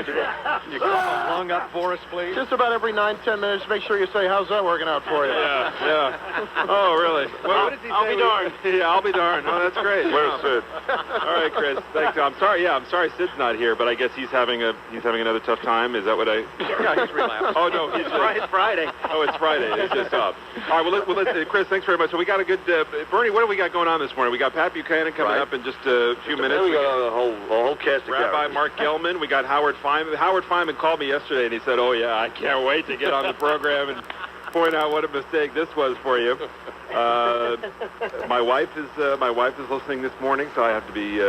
You come along up for us, please? Just about every 9-10 minutes, make sure you say, how's that working out for you? Yeah. Oh, really? What does he say? I'll be darned. Yeah, I'll be darned. Oh, that's great. Where's Sid? All right, Chris. Thanks. I'm sorry Sid's not here, but I guess he's having another tough time. Is that what I? Yeah, he's relapsed. Oh no, he's It's Friday. Oh, it's Friday. It's just up. All right. Well, let's Chris. Thanks very much. So we got a good Bernie. What do we got going on this morning? We got Pat Buchanan coming up in just a few minutes. We got a whole cast of Rabbi Mark Gelman. We got Howard Feynman. Howard Feynman called me yesterday and he said, "Oh yeah, I can't wait to get on the program and point out what a mistake this was for you." My wife is listening this morning, so I have to be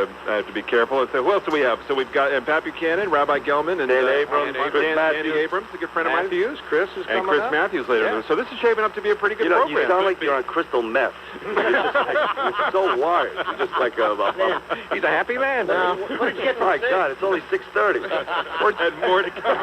careful. And so who else do we have? So we've got Pat Buchanan, Rabbi Gelman, and Dan Abrams, Danny Abrams, a good friend of mine. Chris is coming And Chris up. Matthews later. Yeah. So this is shaping up to be a pretty good program. You sound like you're on crystal meth. You're so wired. You're just like He's a happy man now. What did you get? My God, it's only 6:30. And more to come.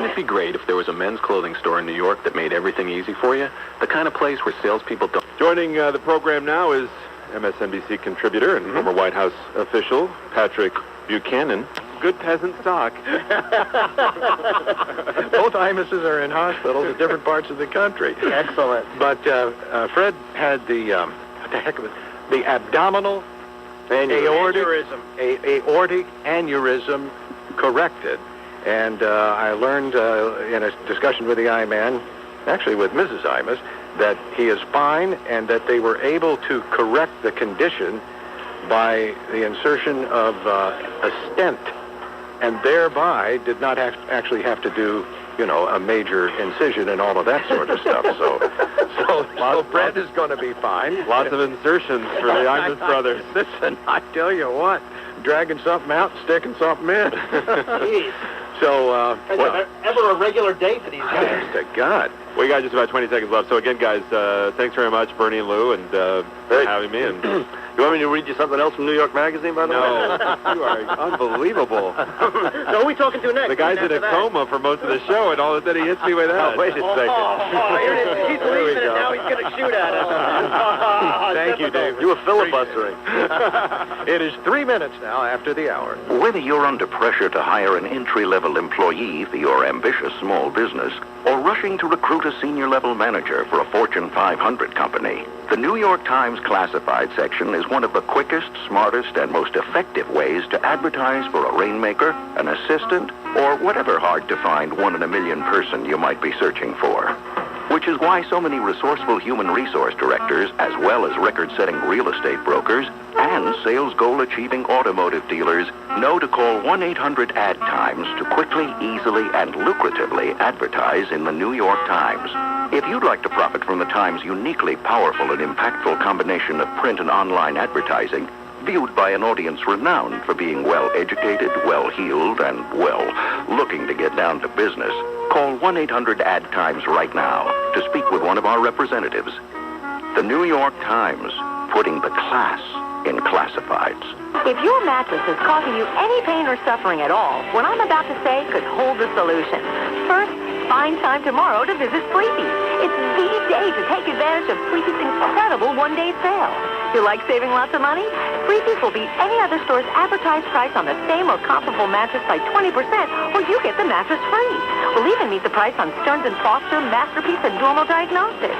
It'd be great if there was a men's clothing store in New York that made everything easy for you. The kind of place where salespeople don't... Joining the program now is MSNBC contributor and former White House official, Patrick Buchanan. Good peasant stock. Both Imuses are in hospitals in different parts of the country. Excellent. But Fred had the abdominal aortic aneurysm corrected. And I learned in a discussion with the I-Man, actually with Mrs. Imus, that he is fine and that they were able to correct the condition by the insertion of a stent, and thereby did not actually have to do, a major incision and all of that sort of stuff. So Fred is going to be fine. Lots of insertions for the Imus brothers. Listen, I tell you what, dragging something out and sticking something in. So, ever a regular day for these guys? honest to God. We got just about 20 seconds left. So again, guys, thanks very much, Bernie and Lou, and for having me. And You want me to read you something else from New York Magazine, by the way? no, you are unbelievable. So who are we talking to next? The guy's in a coma for most of the show, and all of a sudden he hits me with that. Oh, wait a second. Here it is. He's There we leaving, and go. now he's going to shoot at us. Thank you, David. You were filibustering. It is 3 minutes now after the hour. Whether you're under pressure to hire an entry-level employee for your ambitious small business or rushing to recruit a senior-level manager for a Fortune 500 company, the New York Times classified section is one of the quickest, smartest, and most effective ways to advertise for a rainmaker, an assistant, or whatever hard-to-find one-in-a-million person you might be searching for. Which is why so many resourceful human resource directors, as well as record-setting real estate brokers and sales goal-achieving automotive dealers, know to call 1-800-AD-TIMES to quickly, easily, and lucratively advertise in the New York Times. If you'd like to profit from the Times' uniquely powerful and impactful combination of print and online advertising, viewed by an audience renowned for being well-educated, well-heeled, and, looking to get down to business, call 1-800-AD-TIMES right now to speak with one of our representatives. The New York Times, putting the class in classifieds. If your mattress is causing you any pain or suffering at all, what I'm about to say could hold the solution. First, find time tomorrow to visit Sleepy. It's the day to take advantage of Sleepy's incredible one-day sale. You like saving lots of money? Sleepy's will beat any other store's advertised price on the same or comparable mattress by 20%, or you get the mattress free. We'll even meet the price on Stearns & Foster, Masterpiece, and Dormo Diagnostics.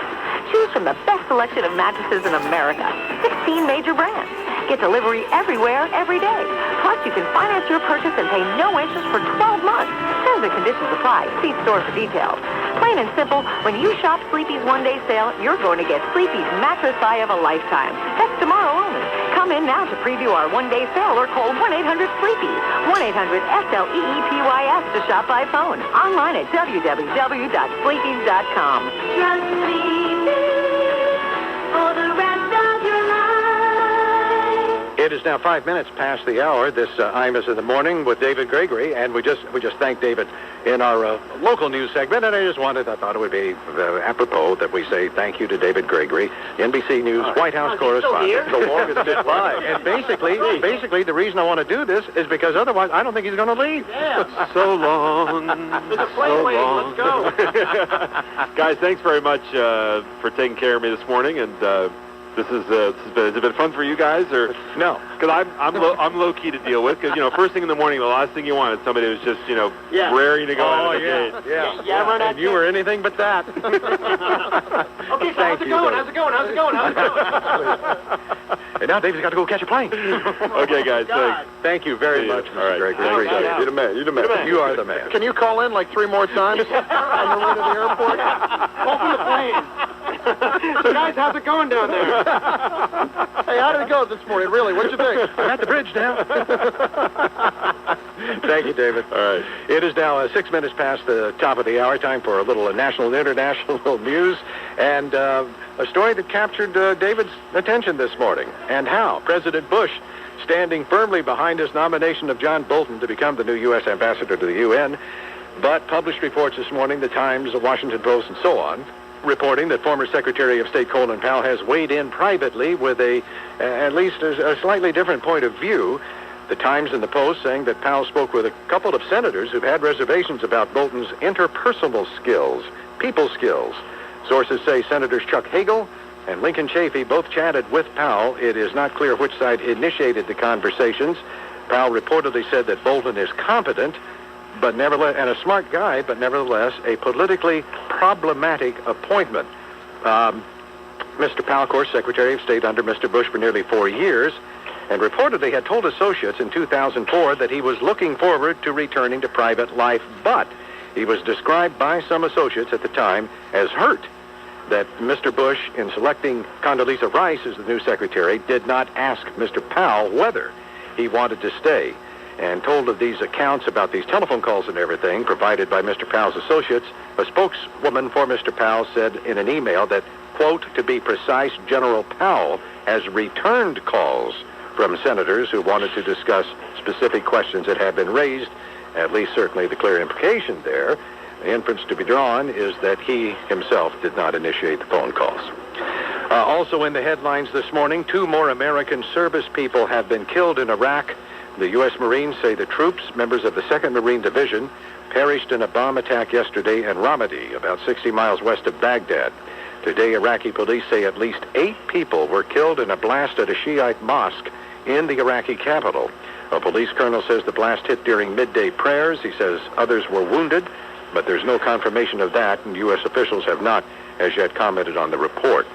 Choose from the best selection of mattresses in America. 16 major brands. Get delivery everywhere, every day. Plus, you can finance your purchase and pay no interest for 12 months. Terms and conditions apply. See store for details. Plain and simple, when you shop Sleepy's one-day sale, you're going to get Sleepy's mattress buy of a lifetime. That's tomorrow only. Come in now to preview our one-day sale or call 1-800-SLEEPY. 1-800-SLEEPYS to shop by phone. Online at www.sleepys.com. Trust Sleepy for the rest of your life. It is now 5 minutes past the hour. This Imus in the morning with David Gregory, and we just thank David in our local news segment, and I thought it would be apropos that we say thank you to David Gregory, NBC News White House correspondent. The longest goodbye. And basically, the reason I want to do this is because otherwise I don't think he's going to leave. Yeah. So long. There's a plane waiting. Let's go. Guys, thanks very much for taking care of me this morning, and has it been fun for you guys, or no? Because I'm low key to deal with. Because first thing in the morning, the last thing you want is somebody who's just raring to go out of the gate. Yeah. And you were anything but that. Okay, so how's it going? And now David's got to go catch a plane. Okay, guys. Thanks. Thank you very much, Mr. All right. Gregory. Appreciate it. You're the man. You're the man. You are the man. Can you call in like 3 more times on the way to the airport? Open the plane. So guys, how's it going down there? Hey, how did it go this morning? Really? What'd you think? I'm at the bridge now. Thank you, David. All right. It is now 6 minutes past the top of the hour. Time for a little national and international news. And a story that captured David's attention this morning. And how? President Bush, standing firmly behind his nomination of John Bolton to become the new U.S. ambassador to the UN, but published reports this morning, the Times, the Washington Post, and so on, reporting that former Secretary of State Colin Powell has weighed in privately with at least a slightly different point of view. The Times and the Post saying that Powell spoke with a couple of senators who've had reservations about Bolton's interpersonal skills, people skills. Sources say Senators Chuck Hagel and Lincoln Chafee both chatted with Powell. It is not clear which side initiated the conversations. Powell reportedly said that Bolton is competent, but nevertheless, and a smart guy, but nevertheless, a politically problematic appointment. Mr. Powell, of course, Secretary of State under Mr. Bush for nearly 4 years, and reportedly had told associates in 2004 that he was looking forward to returning to private life, but he was described by some associates at the time as hurt that Mr. Bush, in selecting Condoleezza Rice as the new secretary, did not ask Mr. Powell whether he wanted to stay. And told of these accounts about these telephone calls and everything provided by Mr. Powell's associates, a spokeswoman for Mr. Powell said in an email that, quote, to be precise, General Powell has returned calls from senators who wanted to discuss specific questions that have been raised. At least certainly the clear implication there, the inference to be drawn, is that he himself did not initiate the phone calls. Also in the headlines this morning, 2 more American service people have been killed in Iraq. The U.S. Marines say the troops, members of the 2nd Marine Division, perished in a bomb attack yesterday in Ramadi, about 60 miles west of Baghdad. Today, Iraqi police say at least 8 people were killed in a blast at a Shiite mosque in the Iraqi capital. A police colonel says the blast hit during midday prayers. He says others were wounded, but there's no confirmation of that, and U.S. officials have not as yet commented on the report.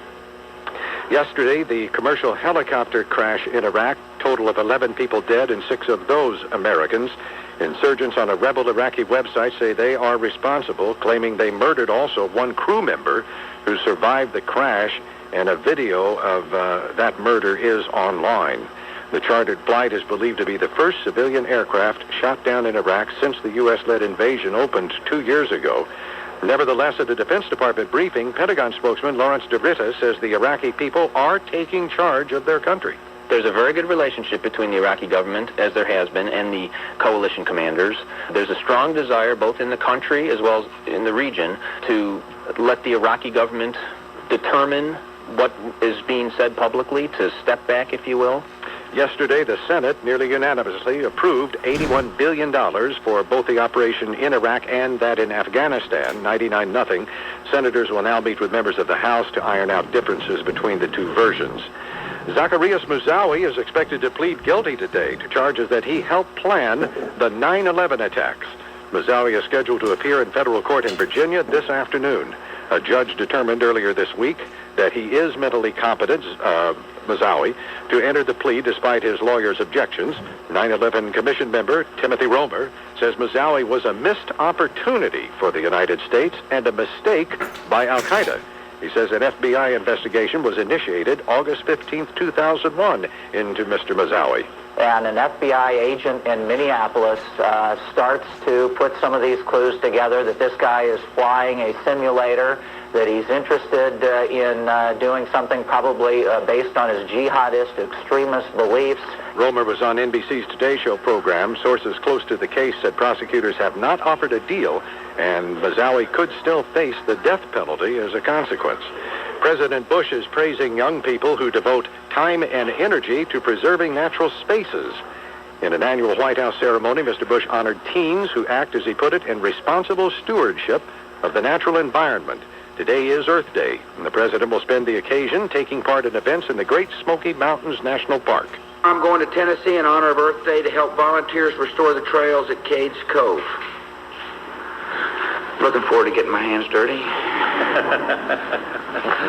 Yesterday, the commercial helicopter crash in Iraq, total of 11 people dead and 6 of those Americans. Insurgents on a rebel Iraqi website say they are responsible, claiming they murdered also 1 crew member who survived the crash, and a video of that murder is online. The chartered flight is believed to be the first civilian aircraft shot down in Iraq since the U.S.-led invasion opened 2 years ago. Nevertheless, at a Defense Department briefing, Pentagon spokesman Lawrence DeRitta says the Iraqi people are taking charge of their country. There's a very good relationship between the Iraqi government, as there has been, and the coalition commanders. There's a strong desire, both in the country as well as in the region, to let the Iraqi government determine what is being said publicly, to step back, if you will. Yesterday, the Senate nearly unanimously approved $81 billion for both the operation in Iraq and that in Afghanistan, 99-0. Senators will now meet with members of the House to iron out differences between the 2 versions. Zacarias Moussaoui is expected to plead guilty today to charges that he helped plan the 9/11 attacks. Moussaoui is scheduled to appear in federal court in Virginia this afternoon. A judge determined earlier this week that he is mentally competent, Moussaoui, to enter the plea despite his lawyer's objections. 9/11 Commission member Timothy Romer says Moussaoui was a missed opportunity for the United States and a mistake by Al-Qaeda. He says an FBI investigation was initiated August 15, 2001 into Mr. Moussaoui. And an FBI agent in Minneapolis starts to put some of these clues together, that this guy is flying a simulator that he's interested in doing something probably based on his jihadist extremist beliefs. Romer was on NBC's Today Show program. Sources close to the case said prosecutors have not offered a deal, and Mazawi could still face the death penalty as a consequence. President Bush is praising young people who devote time and energy to preserving natural spaces. In an annual White House ceremony, Mr. Bush honored teens who act, as he put it, in responsible stewardship of the natural environment. Today is Earth Day, and the president will spend the occasion taking part in events in the Great Smoky Mountains National Park. I'm going to Tennessee in honor of Earth Day to help volunteers restore the trails at Cades Cove. Looking forward to getting my hands dirty.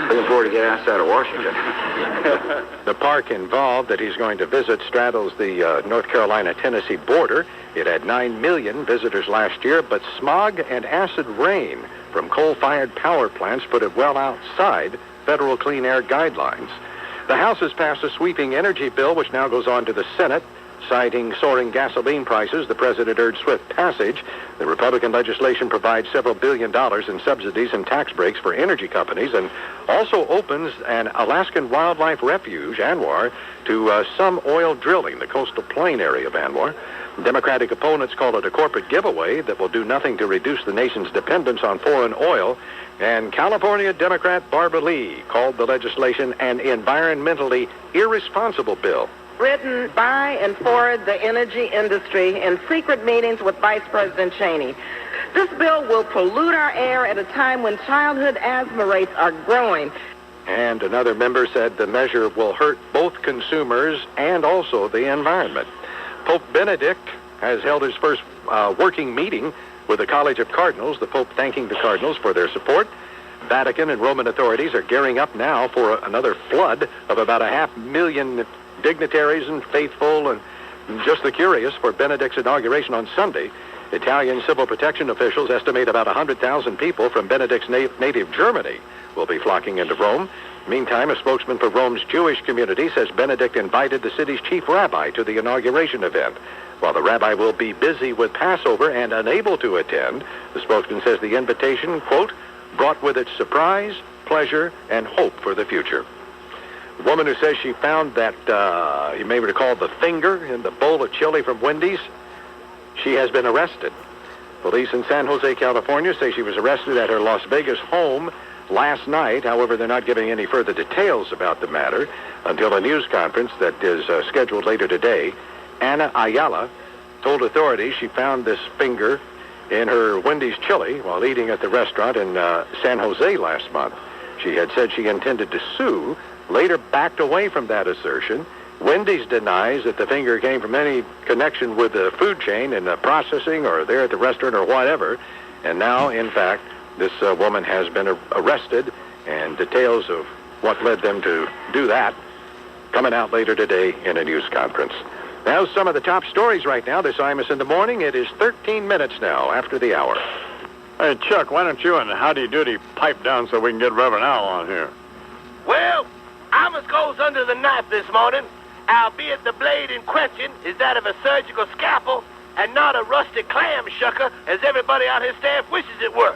Looking forward to getting outside of Washington. The park involved that he's going to visit straddles the North Carolina-Tennessee border. It had 9 million visitors last year, but smog and acid rain from coal-fired power plants put it well outside federal clean air guidelines. The House has passed a sweeping energy bill, which now goes on to the Senate. Citing soaring gasoline prices, the president urged swift passage. The Republican legislation provides several $1 billion in subsidies and tax breaks for energy companies and also opens an Alaskan wildlife refuge, ANWR, to some oil drilling, the coastal plain area of ANWR. Democratic opponents call it a corporate giveaway that will do nothing to reduce the nation's dependence on foreign oil. And California Democrat Barbara Lee called the legislation an environmentally irresponsible bill. Written by and for the energy industry in secret meetings with Vice President Cheney. This bill will pollute our air at a time when childhood asthma rates are growing. And another member said the measure will hurt both consumers and also the environment. Pope Benedict has held his first working meeting with the College of Cardinals, the Pope thanking the Cardinals for their support. Vatican and Roman authorities are gearing up now for another flood of about 500,000 dignitaries and faithful and just the curious for Benedict's inauguration on Sunday. Italian civil protection officials estimate about 100,000 people from Benedict's native Germany will be flocking into Rome. Meantime, a spokesman for Rome's Jewish community says Benedict invited the city's chief rabbi to the inauguration event. While the rabbi will be busy with Passover and unable to attend, the spokesman says the invitation, quote, brought with it surprise, pleasure, and hope for the future. The woman who says she found that, you may recall, the finger in the bowl of chili from Wendy's, she has been arrested. Police in San Jose, California say she was arrested at her Las Vegas home last night. However, they're not giving any further details about the matter until a news conference that is scheduled later today. Ana Ayala told authorities she found this finger in her Wendy's chili while eating at the restaurant in San Jose last month. She had said she intended to sue, later backed away from that assertion. Wendy's denies that the finger came from any connection with the food chain in the processing or there at the restaurant or whatever. And now, in fact, this woman has been arrested, and details of what led them to do that coming out later today in a news conference. Now, some of the top stories right now, this Imus in the Morning. It is 13 minutes now after the hour. Hey, Chuck, why don't you and Howdy Doody pipe down so we can get Reverend Al on here? Well, Imus goes under the knife this morning, albeit the blade in question is that of a surgical scalpel and not a rusty clam shucker, as everybody on his staff wishes it were.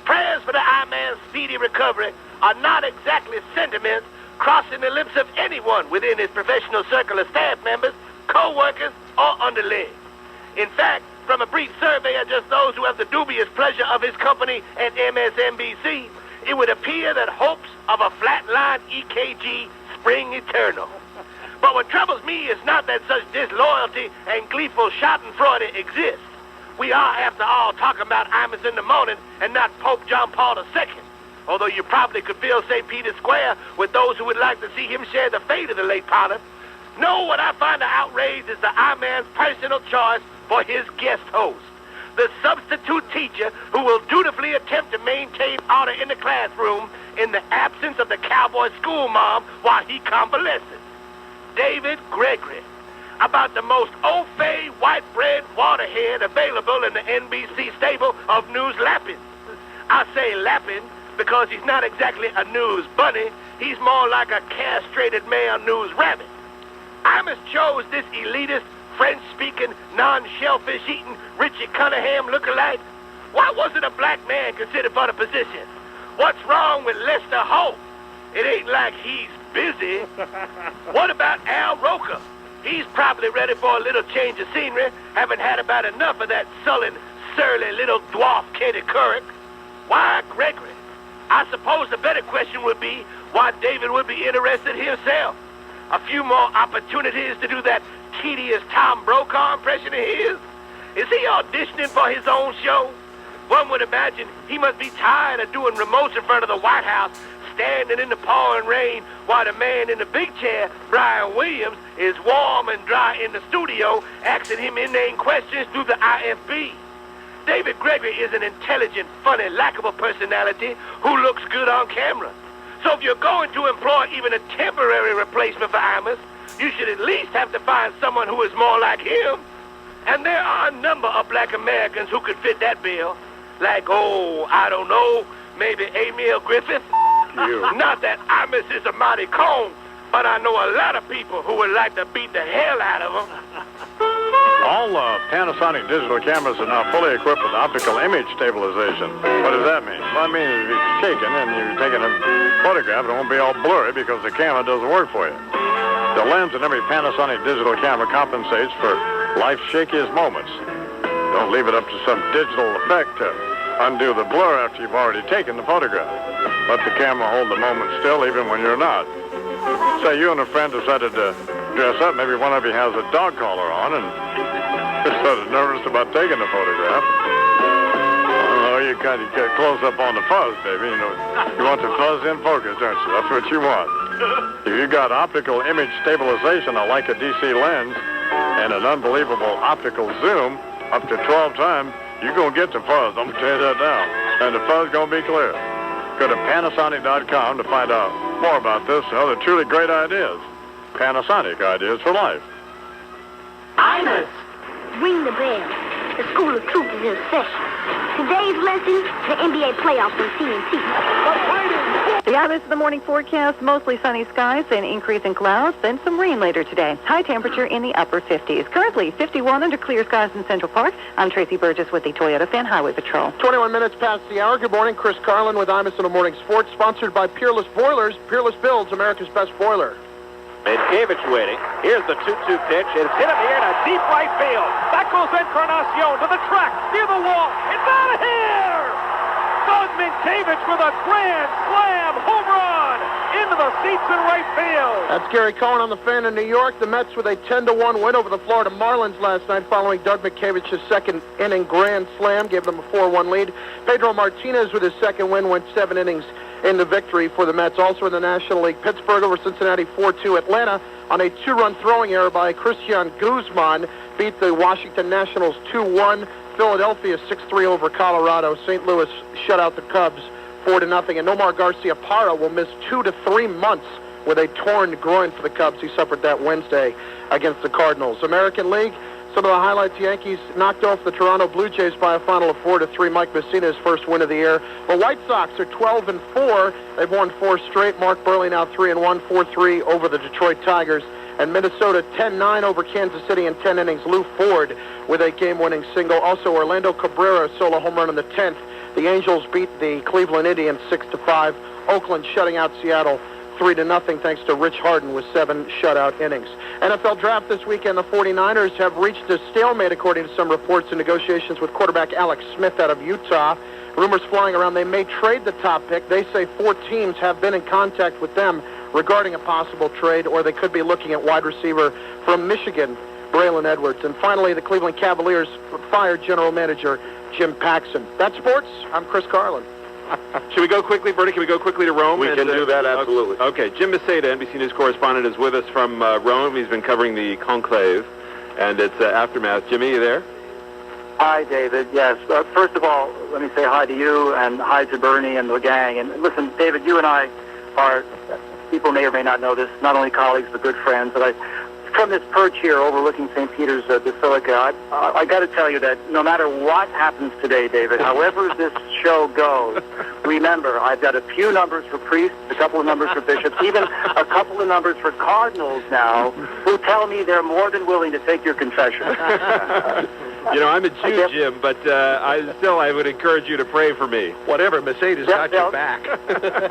Prayers for the I-Man's speedy recovery are not exactly sentiments crossing the lips of anyone within his professional circle of staff members, co-workers, or underlings. In fact, from a brief survey of just those who have the dubious pleasure of his company at MSNBC, it would appear that hopes of a flatline EKG spring eternal. But what troubles me is not that such disloyalty and gleeful schadenfreude exist. We are, after all, talking about Imus in the Morning and not Pope John Paul II. Although you probably could fill St. Peter's Square with those who would like to see him share the fate of the late pontiff. No, what I find outrage is the I-Man's personal choice for his guest host, the substitute teacher who will dutifully attempt to maintain order in the classroom in the absence of the cowboy school mom while he convalesces. David Gregory, about the most au fait white-bread waterhead available in the NBC stable of news lapping. I say lapping because he's not exactly a news bunny. He's more like a castrated male news rabbit. Imus chose this elitist, French-speaking, non-shellfish-eating Richie Cunningham lookalike. Why wasn't a black man considered for the position? What's wrong with Lester Holt? It ain't like he's busy. What about Al Roker? He's probably ready for a little change of scenery, having had about enough of that sullen, surly little dwarf Katie Couric. Why Gregory? I suppose the better question would be why David would be interested himself. A few more opportunities to do that tedious Tom Brokaw impression of his? Is he auditioning for his own show? One would imagine he must be tired of doing remotes in front of the White House, standing in the pouring rain while the man in the big chair, Brian Williams, is warm and dry in the studio asking him inane questions through the IFB. David Gregory is an intelligent, funny, likable personality who looks good on camera. So if you're going to employ even a temporary replacement for Imus, you should at least have to find someone who is more like him. And there are a number of black Americans who could fit that bill. Like, I don't know, maybe Emil Griffith? Not that Imus is a mighty cone, but I know a lot of people who would like to beat the hell out of him. All Panasonic digital cameras are now fully equipped with optical image stabilization. What does that mean? Well, it means if it's shaking and you're taking a photograph, it won't be all blurry because the camera doesn't work for you. The lens in every Panasonic digital camera compensates for life's shakiest moments. Don't leave it up to some digital effect to undo the blur after you've already taken the photograph. Let the camera hold the moment still even when you're not. Say you and a friend decided to dress up. Maybe one of you has a dog collar on and you're sort of nervous about taking the photograph. You kind of get close up on the fuzz, baby. You want the fuzz in focus, don't you? That's what you want. If you got optical image stabilization, a Leica DC lens, and an unbelievable optical zoom up to 12 times, you're going to get the fuzz. I'm going to tell you that now. And the fuzz is going to be clear. Go to Panasonic.com to find out more about this and other truly great ideas. Panasonic, ideas for life. Imus! Ring the bell. The School of Truth is in session. Today's lesson, the NBA playoffs on TNT. The Imus in the morning forecast, mostly sunny skies, then increase in clouds, then some rain later today. High temperature in the upper 50s. Currently 51 under clear skies in Central Park. I'm Tracy Burgess with the Toyota Fan Highway Patrol. 21 minutes past the hour. Good morning. Chris Carlin with Imus in the Morning Sports, sponsored by Peerless Boilers. Peerless builds America's best boiler. Mankiewicz waiting. Here's the 2-2 pitch. It's hit in the air to deep right field. Back goes Encarnacion to the track, near the wall. It's out of here! Doug Mankiewicz with a grand slam home run into the seats in right field. That's Gary Cohen on the Fan in New York. The Mets with a 10-1 win over the Florida Marlins last night following Doug Mankiewicz's second inning grand slam, gave them a 4-1 lead. Pedro Martinez with his second win went 7 innings in the victory for the Mets. Also in the National League, Pittsburgh over Cincinnati 4-2. Atlanta on a 2-run throwing error by Christian Guzman beat the Washington Nationals 2-1. Philadelphia 6-3 over Colorado. St. Louis shut out the Cubs 4-0. And Nomar Garciaparra will miss 2 to 3 months with a torn groin for the Cubs. He suffered that Wednesday against the Cardinals. American League, some of the highlights: Yankees knocked off the Toronto Blue Jays by a final of 4-3. Mike Messina's first win of the year. The White Sox are 12-4. They've won 4 straight. Mark Burley now 3-1, 4-3 over the Detroit Tigers. And Minnesota 10-9 over Kansas City in 10 innings. Lou Ford with a game-winning single. Also, Orlando Cabrera solo home run in the 10th. The Angels beat the Cleveland Indians 6-5. Oakland shutting out Seattle 3-0 thanks to Rich Harden with 7 shutout innings. NFL draft this weekend. The 49ers have reached a stalemate, according to some reports, in negotiations with quarterback Alex Smith out of Utah. Rumors flying around they may trade the top pick. They say 4 teams have been in contact with them regarding a possible trade, or they could be looking at wide receiver from Michigan, Braylon Edwards. And finally, the Cleveland Cavaliers fired general manager Jim Paxson. That's sports. I'm Chris Carlin. Should we go quickly, Bertie? Can we go quickly to Rome? We can do that, absolutely. Okay, Jim Maceda, NBC News correspondent, is with us from Rome. He's been covering the conclave and its aftermath. Jimmy, you there? Hi, David. Yes. First of all, let me say hi to you and hi to Bernie and the gang. And listen, David, you and I are, people may or may not know this, not only colleagues but good friends. But from this perch here overlooking St. Peter's Basilica, I got to tell you that no matter what happens today, David, however this show goes, remember, I've got a few numbers for priests, a couple of numbers for bishops, even a couple of numbers for cardinals now, who tell me they're more than willing to take your confession. I'm a Jew, Jim, but I would encourage you to pray for me. Whatever, Mercedes got your back.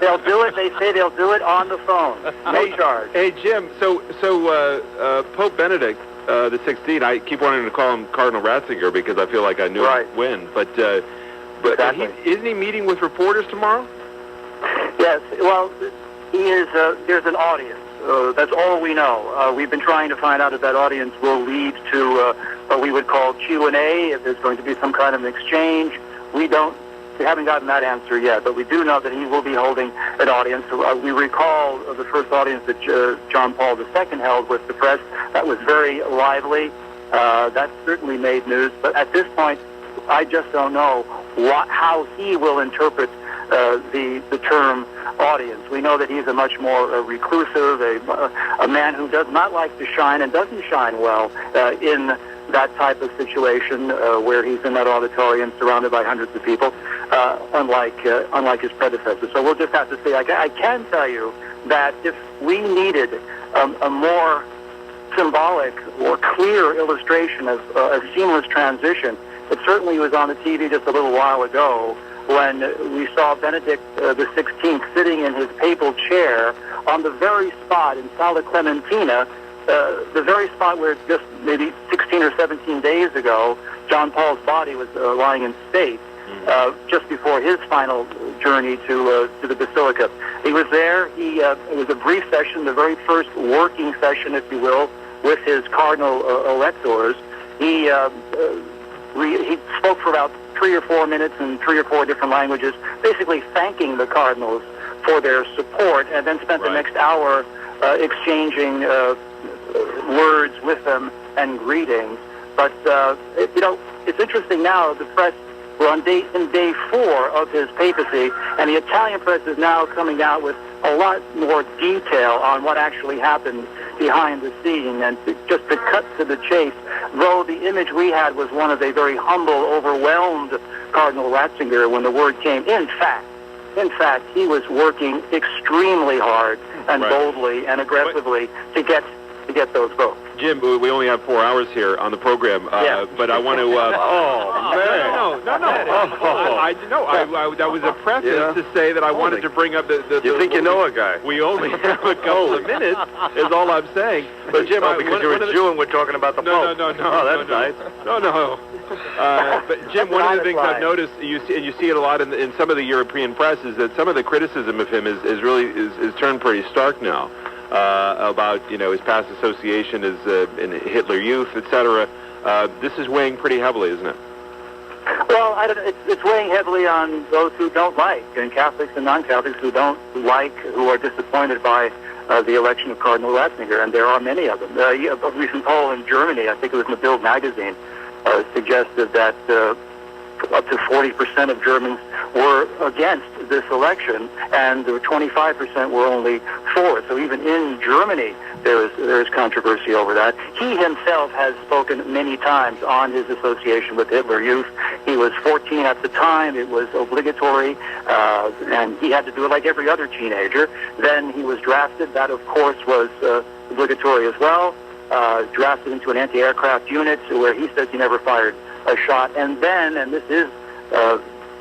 They'll do it. They say they'll do it on the phone. No charge. Hey, Jim. So Pope Benedict the 16th. I keep wanting to call him Cardinal Ratzinger because I feel like I knew he'd win. But Exactly. Isn't he meeting with reporters tomorrow? Yes. Well, he is. There's an audience. That's all we know. We've been trying to find out if that audience will lead to what we would call Q&A, if there's going to be some kind of an exchange. We haven't gotten that answer yet, but we do know that he will be holding an audience. We recall the first audience that John Paul II held with the press. That was very lively. That certainly made news. But at this point, I just don't know how he will interpret the term audience. We know that he's a much more reclusive, a man who does not like to shine and doesn't shine well in that type of situation where he's in that auditorium surrounded by hundreds of people, unlike his predecessor. So we'll just have to see. I can tell you that if we needed a more symbolic or clear illustration of a seamless transition, it certainly was on the TV just a little while ago when we saw Benedict the 16th sitting in his papal chair on the very spot in Sala Clementina, the very spot where just maybe 16 or 17 days ago, John Paul's body was lying in state, just before his final journey to the Basilica. He was there. It was a brief session, the very first working session, if you will, with his cardinal electors. He spoke for about 3 or 4 minutes in 3 or 4 different languages, basically thanking the cardinals for their support, and then spent the next hour exchanging words with them and greetings. But it's interesting now. The press, we're in day 4 of his papacy, and the Italian press is now coming out with a lot more detail on what actually happened behind the scene. And just to cut to the chase, though the image we had was one of a very humble, overwhelmed Cardinal Ratzinger when the word came, in fact, he was working extremely hard and boldly and aggressively to get those votes. Jim, we only have 4 hours here on the program, but I want to... That was a preface to say that I wanted to bring up the... You think you know a guy? We only have a couple of minutes, is all I'm saying. But Jim, because you're a Jew and we're talking about the Pope. No. Oh, that's nice. No. But Jim, one of the things I've noticed, you see it a lot in some of the European press, is that some of the criticism of him is turned pretty stark now. About his past association as in Hitler Youth, etc. This is weighing pretty heavily, isn't it? Well, it's weighing heavily on those who don't like, and Catholics and non-Catholics who don't like, who are disappointed by the election of Cardinal Ratzinger, and there are many of them. A recent poll in Germany, I think it was in the Bild magazine, suggested that up to 40% of Germans were against this election, and 25% were only for. So even in Germany, there is controversy over that. He himself has spoken many times on his association with Hitler Youth. He was 14 at the time. It was obligatory, and he had to do it like every other teenager. Then he was drafted. That, of course, was obligatory as well. Drafted into an anti-aircraft unit where he says he never fired a shot. And then, and this is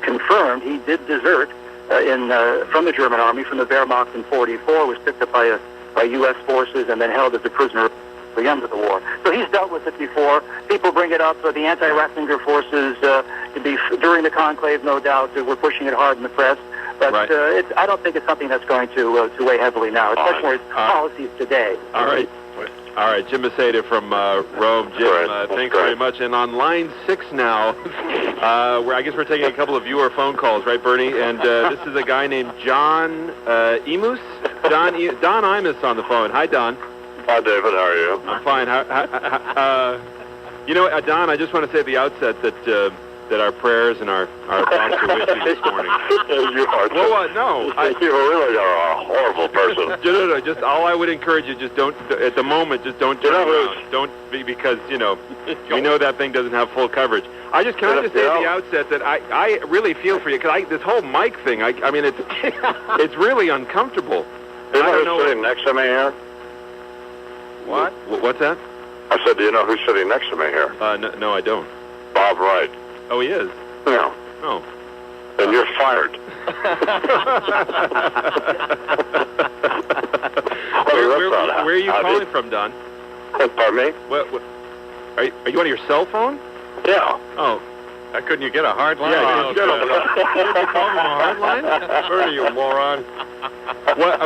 confirmed, he did desert from the German army, from the Wehrmacht in 1944, was picked up by U.S. forces and then held as a prisoner at the end of the war. So he's dealt with it before. People bring it up. The anti-Ratzinger forces, during the conclave, no doubt, were pushing it hard in the press. But I don't think it's something that's going to weigh heavily now. It's much more its policies today. All right, Jim Maseda from Rome. Jim, thanks very much. And on line 6 now, I guess we're taking a couple of viewer phone calls, right, Bernie? And this is a guy named John Imus? Don Imus on the phone. Hi, Don. Hi, David. How are you? I'm fine. Don, I just want to say at the outset that our prayers and our thoughts are with you this morning. You are. You really are a horrible person. No. Just all I would encourage you, just don't at the moment. Just don't turn around. Don't be, because we know that thing doesn't have full coverage. Can I just say at the outset that I really feel for you, because this whole mic thing. I mean, it's really uncomfortable. You know who's sitting next to me here? What? What's that? I said, do you know who's sitting next to me here? No, I don't. Bob Wright. Oh, he is? Yeah. Oh. And you're fired. Where are you calling from, Don? Pardon me? What, are you on your cell phone? Yeah. Oh. Couldn't you get a hard line? Yeah, you call from a hard line? Bernie, you moron.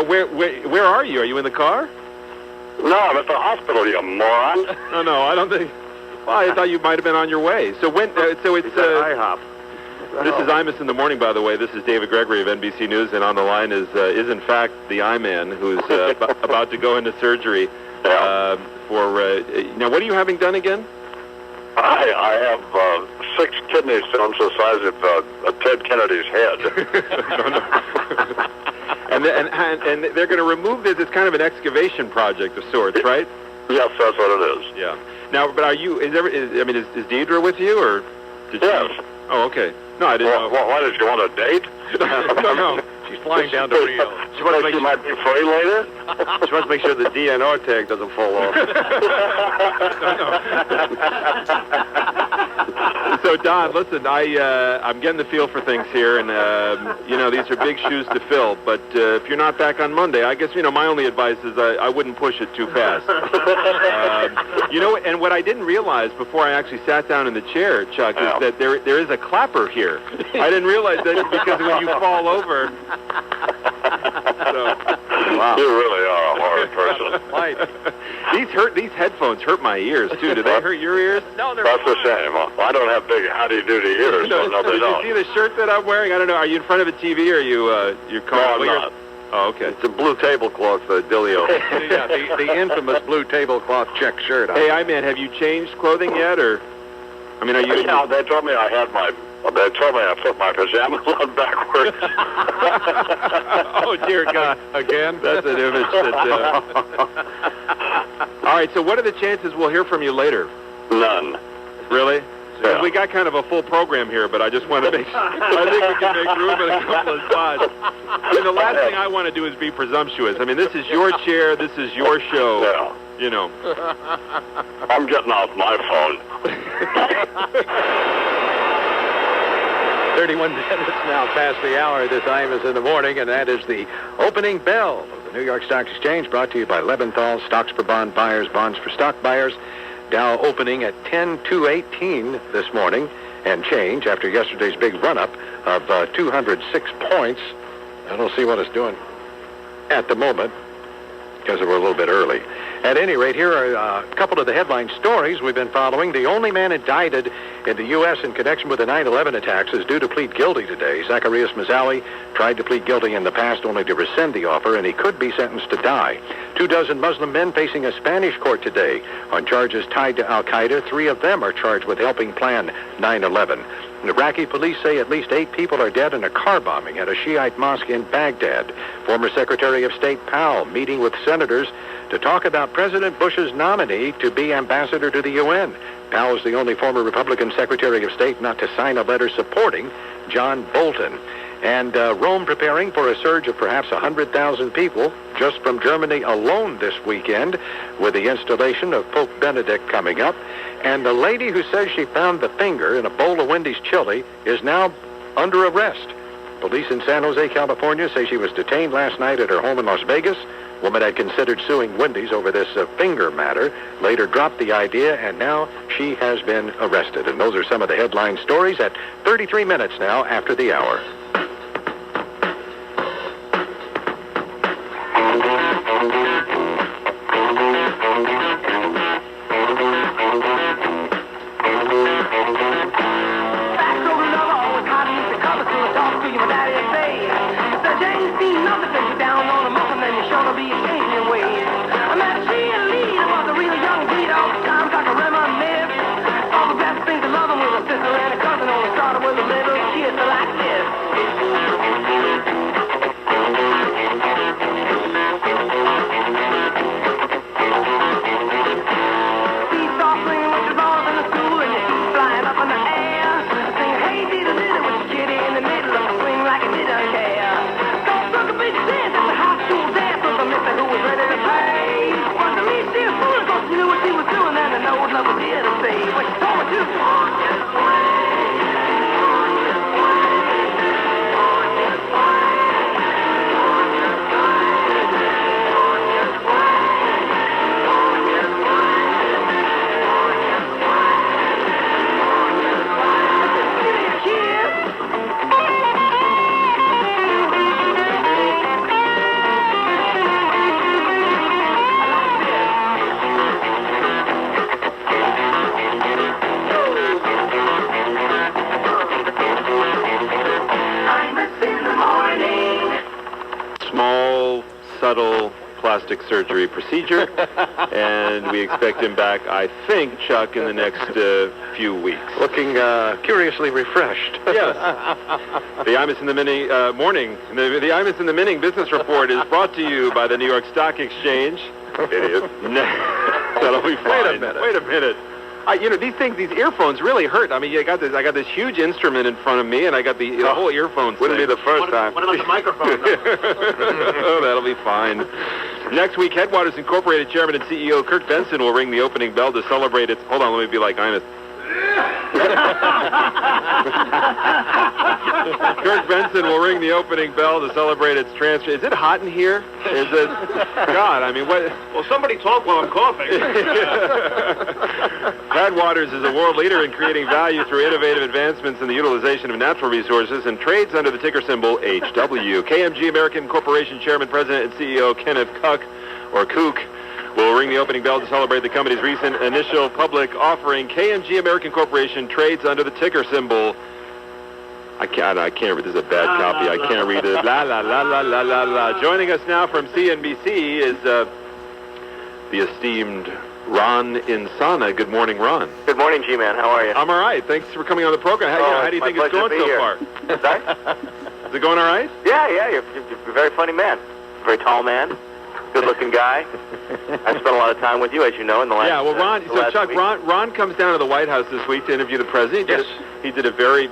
Where are you? Are you in the car? No, I'm at the hospital, you moron. No, I don't think. Well, I thought you might have been on your way. So when? So it's IHOP. This is Imus in the morning, by the way. This is David Gregory of NBC News, and on the line is in fact the I-Man who's about to go into surgery. For now, what are you having done again? I have 6 kidney stones the size of Ted Kennedy's head. and they're going to remove this. It's kind of an excavation project of sorts, right? Yes, that's what it is. Yeah. Now, but are you? Is Deidre with you, or did yes. She? Oh, okay. No, I didn't know. Why did you want a date? No. She's flying down to Rio. She wants to make might be free later. She wants to make sure the DNR tag doesn't fall off. So Don, listen, I'm getting the feel for things here, and these are big shoes to fill. But if you're not back on Monday, I guess my only advice is I wouldn't push it too fast. And what I didn't realize before I actually sat down in the chair, Chuck, is that there is a clapper here. I didn't realize that because when you fall over. Wow. You really are a horrid person. These headphones hurt my ears too. Do they hurt your ears? No, they're. That's a shame. I don't have big howdy-doody ears, so no, they don't. Did you see the shirt that I'm wearing? I don't know. Are you in front of a TV or are you're calling? No, I'm not. Oh, okay. It's a blue tablecloth Dilio. Yeah, the infamous blue tablecloth check shirt. Hey, I-Man, have you changed clothing yet, or? I mean, are you? Yeah, they told me I put my pajamas on backwards. Oh, dear God. Again? That's an image that... All right, so what are the chances we'll hear from you later? None. Really? Yeah. We got kind of a full program here, but I just want to make sure. I think we can make room in a couple of spots. I mean, the last thing I want to do is be presumptuous. I mean, this is your chair. This is your show. Yeah. I'm getting off my phone. 31 minutes now past the hour. This Imus in the morning, and that is the opening bell of the New York Stock Exchange, brought to you by Leventhal, stocks for bond buyers, bonds for stock buyers. Dow opening at 10,218 this morning and change after yesterday's big run-up of 206 points. I don't see what it's doing at the moment because we're a little bit early. At any rate, here are a couple of the headline stories we've been following. The only man indicted in the U.S. in connection with the 9/11 attacks is due to plead guilty today. Zacharias Mazawi tried to plead guilty in the past only to rescind the offer, and he could be sentenced to die. 24 Muslim men facing a Spanish court today on charges tied to al-Qaeda. 3 of them are charged with helping plan 9/11. Iraqi police say at least 8 people are dead in a car bombing at a Shiite mosque in Baghdad. Former Secretary of State Powell meeting with senators to talk about President Bush's nominee to be ambassador to the UN. Powell is the only former Republican Secretary of State not to sign a letter supporting John Bolton. And Rome preparing for a surge of perhaps 100,000 people just from Germany alone this weekend, with the installation of Pope Benedict coming up. And the lady who says she found the finger in a bowl of Wendy's chili is now under arrest. Police in San Jose, California say she was detained last night at her home in Las Vegas. Woman had considered suing Wendy's over this finger matter, later dropped the idea, and now she has been arrested. And those are some of the headline stories at 33 minutes now after the hour. subtle plastic surgery procedure, and we expect him back, I think, Chuck, in the next few weeks. Looking curiously refreshed. Yes. The Imus in the morning. The Imus in the Minning Business Report is brought to you by the New York Stock Exchange. Idiot. That'll be fine. Wait a minute. These earphones really hurt. I mean, I got this huge instrument in front of me, and I got the whole earphones. Wouldn't be the first time. What about the microphone? Oh, that'll be fine. Next week, Headwaters Incorporated Chairman and CEO Kirk Benson will ring the opening bell to celebrate its... Hold on, let me be like Imus. Kirk Benson will ring the opening bell to celebrate its transfer. Is it hot in here? Is it? God, I mean, what? Well, somebody talk while I'm coughing. Headwaters is a world leader in creating value through innovative advancements in the utilization of natural resources and trades under the ticker symbol HW. KMG American Corporation Chairman, President, and CEO Kenneth Koch will ring the opening bell to celebrate the company's recent initial public offering. KMG American Corporation trades under the ticker symbol. I can't read. This is a bad copy. I can't read it. La la la la la la la. Joining us now from CNBC is the esteemed Ron Insana. Good morning, Ron. Good morning, G-Man. How are you? I'm all right. Thanks for coming on the program. How do you think it's going so far? Sorry? Is it going all right? Yeah. You're a very funny man. Very tall man. Good-looking guy. I spent a lot of time with you, as you know, in the last. Yeah, well, Ron. So, Chuck, week. Ron comes down to the White House this week to interview the president. He did a very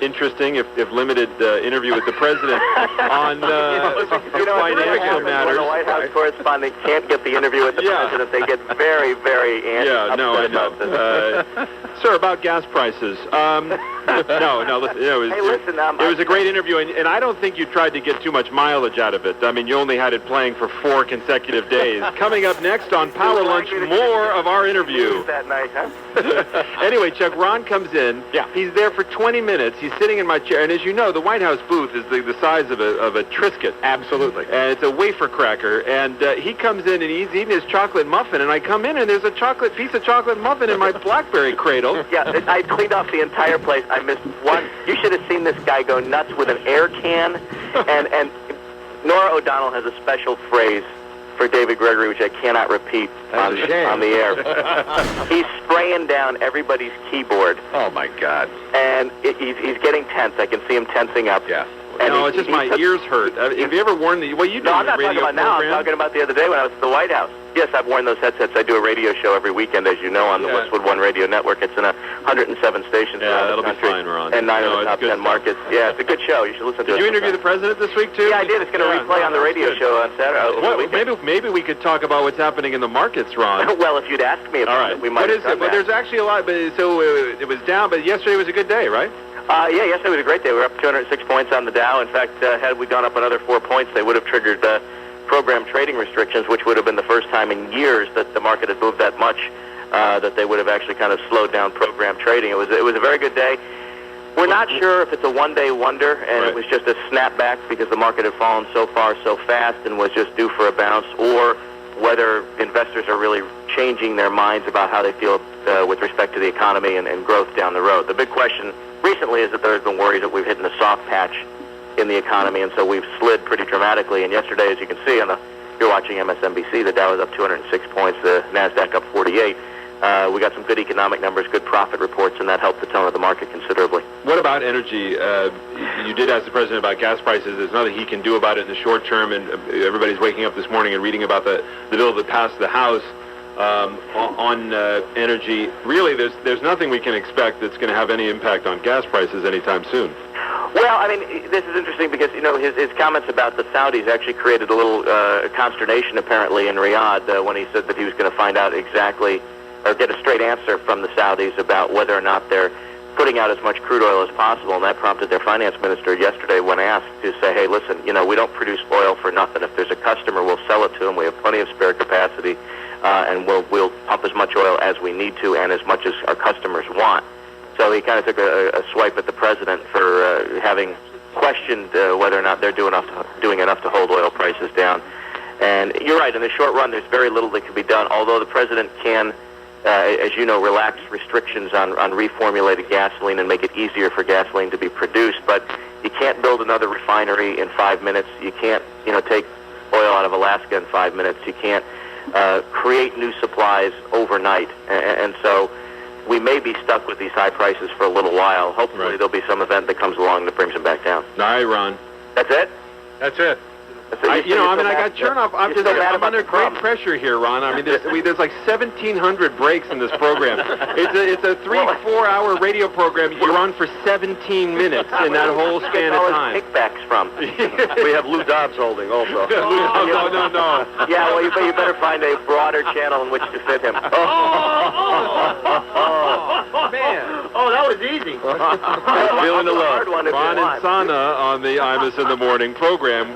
interesting, if limited, interview with the president on financial matters. When the White House correspondent can't get the interview with the president, they get very, very upset I know. Sir, about gas prices. Listen, it was a great interview, and I don't think you tried to get too much mileage out of it. I mean, you only had it playing for 4 consecutive days. Coming up next on Power Lunch, more of our interview. That night, huh? Anyway, Chuck, Ron comes in. Yeah. He's there for 20 minutes. He's sitting in my chair, and as you know, the White House booth is the size of a Triscuit. Absolutely. And it's a wafer cracker, and he comes in and he's eating his chocolate muffin, and I come in and there's a piece of chocolate muffin in my BlackBerry cradle. Yeah, I cleaned off the entire place. I missed one. You should have seen this guy go nuts with an air can, and Nora O'Donnell has a special phrase for David Gregory, which I cannot repeat on the air. He's spraying down everybody's keyboard. Oh, my God. And he's getting tense. I can see him tensing up. Yeah. And no, it's just my ears hurt. Have you ever worn the... Well, you do I'm not talking about now. I'm talking about the other day when I was at the White House. Yes, I've worn those headsets. I do a radio show every weekend, as you know, on the Westwood One Radio Network. It's in 107 stations around the country. Be fine, Ron. And 9 of the top 10 markets. Yeah, it's a good show. You should listen to it. Did you interview the president this week, too? Yeah, I did. It's going to replay on the radio show on Saturday. Maybe we could talk about what's happening in the markets, Ron. Well, if you'd asked me about it, we might have done that. But there's actually a lot. So it was down, but yesterday was a good day, right? Yesterday was a great day. We were up 206 points on the Dow. In fact, had we gone up another 4 points, they would have triggered program trading restrictions, which would have been the first time in years that the market had moved that much, that they would have actually kind of slowed down program trading. It was a very good day. We're not sure if it's a one-day wonder, and it was just a snapback because the market had fallen so far so fast and was just due for a bounce, or whether investors are really changing their minds about how they feel with respect to the economy and growth down the road. The big question recently is that there has been worries that we've hit a soft patch in the economy, and so we've slid pretty dramatically. And yesterday, as you can see, you're watching MSNBC, the Dow was up 206 points, the NASDAQ up 48. We got some good economic numbers, good profit reports, and that helped the tone of the market considerably. What about energy? You did ask the president about gas prices. There's nothing he can do about it in the short term, and everybody's waking up this morning and reading about the bill that passed the House on energy. Really, there's nothing we can expect that's going to have any impact on gas prices anytime soon. Well, I mean, this is interesting because, his comments about the Saudis actually created a little consternation, apparently, in Riyadh when he said that he was going to find out exactly, or get a straight answer from the Saudis about whether or not they're putting out as much crude oil as possible, and that prompted their finance minister yesterday when asked to say, hey, listen, we don't produce oil for nothing. If there's a customer, we'll sell it to them. We have plenty of spare capacity, and we'll pump as much oil as we need to and as much as our customers want. So he kind of took a swipe at the president for having questioned whether or not they're doing enough to hold oil prices down. And you're right, in the short run, there's very little that can be done, although the president can, as you know, relax restrictions on reformulated gasoline and make it easier for gasoline to be produced. But you can't build another refinery in 5 minutes. You can't, take oil out of Alaska in 5 minutes. You can't create new supplies overnight. And so we may be stuck with these high prices for a little while. Hopefully there'll be some event that comes along that brings them back down. All right, Ron. That's it? That's it. I got Chernoff. I'm under great pressure here, Ron. I mean, there's like 1,700 breaks in this program. It's a 3-4 hour radio program. You're on for 17 minutes in that whole span of time. Kickbacks from. We have Lou Dobbs holding also. No. Yeah, well, you better find a broader channel in which to fit him. Man. Oh, that was easy. Feeling the love. Ron and Sana on the Imus in the Morning program.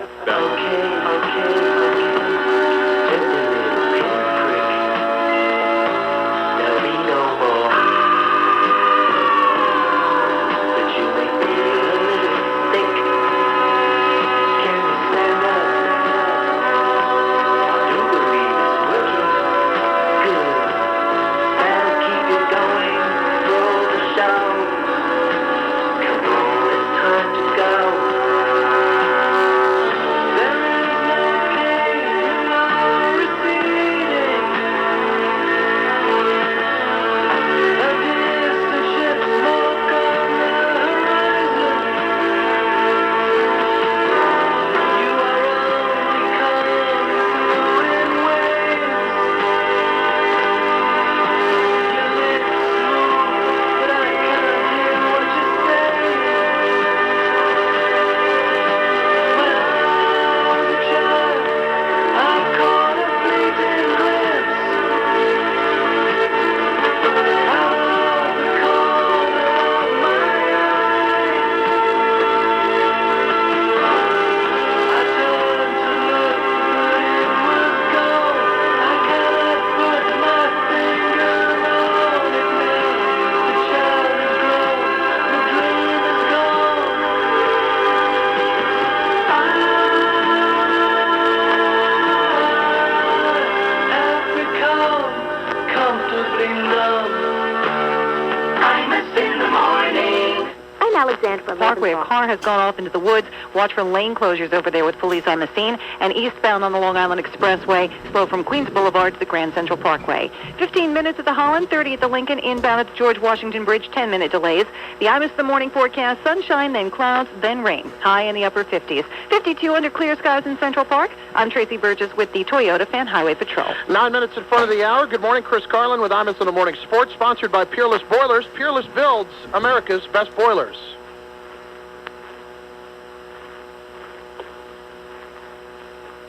Parkway, a car has gone off into the woods. Watch for lane closures over there with police on the scene. And eastbound on the Long Island Expressway, slow from Queens Boulevard to the Grand Central Parkway. 15 minutes at the Holland, 30 at the Lincoln, inbound at the George Washington Bridge, 10-minute delays. The Imus the morning forecast, sunshine, then clouds, then rain. High in the upper 50s. 52 under clear skies in Central Park. I'm Tracy Burgess with the Toyota Fan Highway Patrol. 9 minutes in front of the hour. Good morning, Chris Carlin with Imus in the Morning Sports, sponsored by Peerless Boilers. Peerless builds America's best boilers.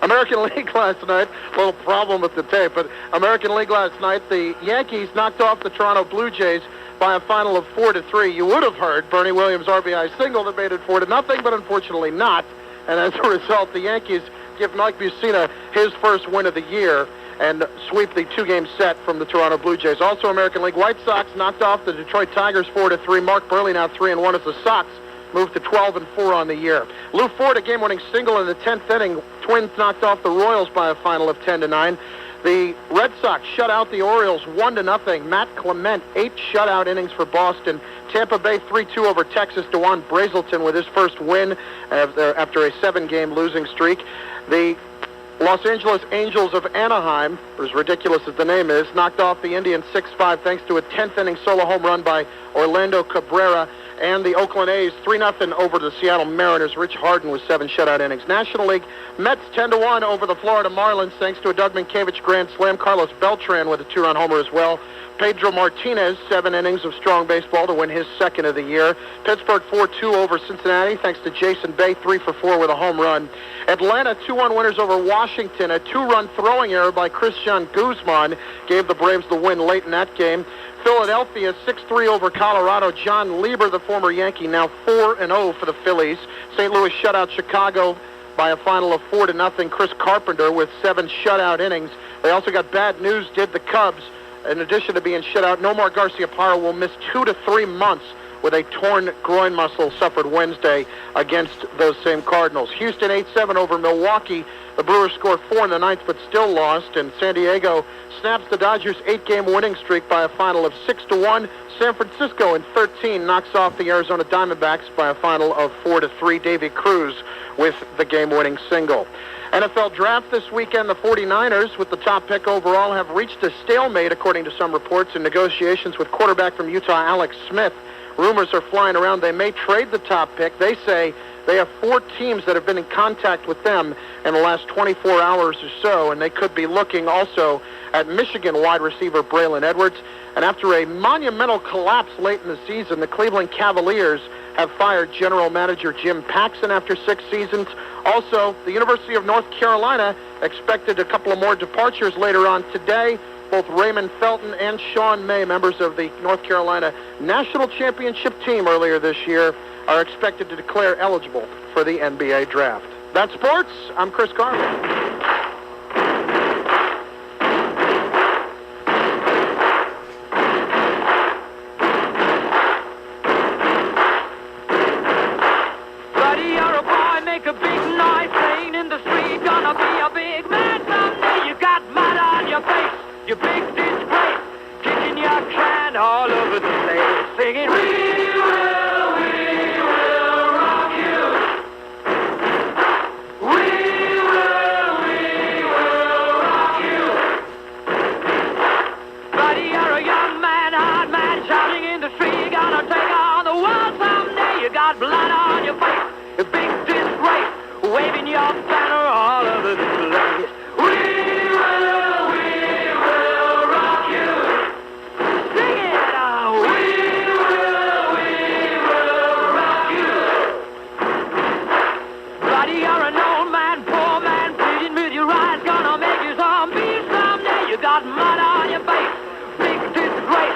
American League last night, a little problem with the tape, but American League last night, the Yankees knocked off the Toronto Blue Jays by a final of 4-3. You would have heard Bernie Williams' RBI single that made it 4-0, but unfortunately not. And as a result, the Yankees give Mike Mussina his first win of the year and sweep the two-game set from the Toronto Blue Jays. Also, American League White Sox knocked off the Detroit Tigers 4-3. Mark Burley now 3-1 as the Sox moved to 12-4 on the year. Lou Ford, a game-winning single in the 10th inning. Twins knocked off the Royals by a final of 10-9. The Red Sox shut out the Orioles 1-0. Matt Clement, 8 shutout innings for Boston. Tampa Bay 3-2 over Texas. DeJuan Brazelton with his first win after a 7-game losing streak. The Los Angeles Angels of Anaheim, as ridiculous as the name is, knocked off the Indians 6-5 thanks to a 10th inning solo home run by Orlando Cabrera. And the Oakland A's 3-0 over the Seattle Mariners. Rich Harden with 7 shutout innings. National League, Mets 10-1 over the Florida Marlins thanks to a Doug Minkiewicz grand slam. Carlos Beltran with a 2-run homer as well. Pedro Martinez, 7 innings of strong baseball to win his second of the year. Pittsburgh 4-2 over Cincinnati thanks to Jason Bay, 3-for-4 with a home run. Atlanta 2-1 winners over Washington. A 2-run throwing error by Christian Guzman gave the Braves the win late in that game. Philadelphia 6-3 over Colorado. John Lieber, the former Yankee, now 4-0 for the Phillies. St. Louis shut out Chicago by a final of 4-0. Chris Carpenter with 7 shutout innings. They also got bad news, did the Cubs. In addition to being shut out, Nomar Garciaparra will miss 2 to 3 months with a torn groin muscle suffered Wednesday against those same Cardinals. Houston 8-7 over Milwaukee. The Brewers scored 4 in the 9th but still lost. And San Diego snaps the Dodgers' 8-game winning streak by a final of 6-1. San Francisco in 13 knocks off the Arizona Diamondbacks by a final of 4-3. Davey Cruz with the game-winning single. NFL draft this weekend, the 49ers, with the top pick overall, have reached a stalemate, according to some reports, in negotiations with quarterback from Utah, Alex Smith. Rumors are flying around they may trade the top pick. They say they have 4 teams that have been in contact with them in the last 24 hours or so, and they could be looking also at Michigan wide receiver Braylon Edwards. And after a monumental collapse late in the season, the Cleveland Cavaliers have fired general manager Jim Paxson after 6 seasons. Also, the University of North Carolina expected a couple of more departures later on today. Both Raymond Felton and Sean May, members of the North Carolina National Championship team earlier this year, are expected to declare eligible for the NBA draft. That's sports. I'm Chris Carver. You big disgrace, kicking your can all over the place, singing, we will rock you. We will rock you. Buddy, you're a young man, hard man, shouting in the street, you're gonna take on the world someday. You got blood on your face, you big disgrace, waving your banner all over the place.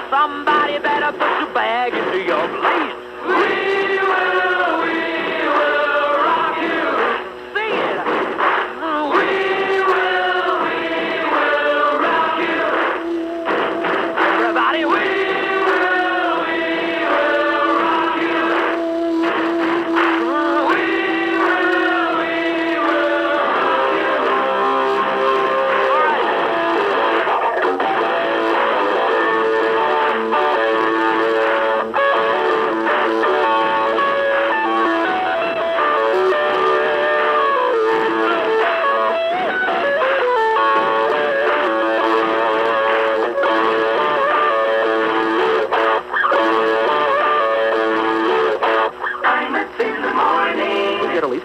Somebody better put your bag into your place. We will rock you. Sing it. We will rock you. Everybody, we will rock you. We will rock you. All right.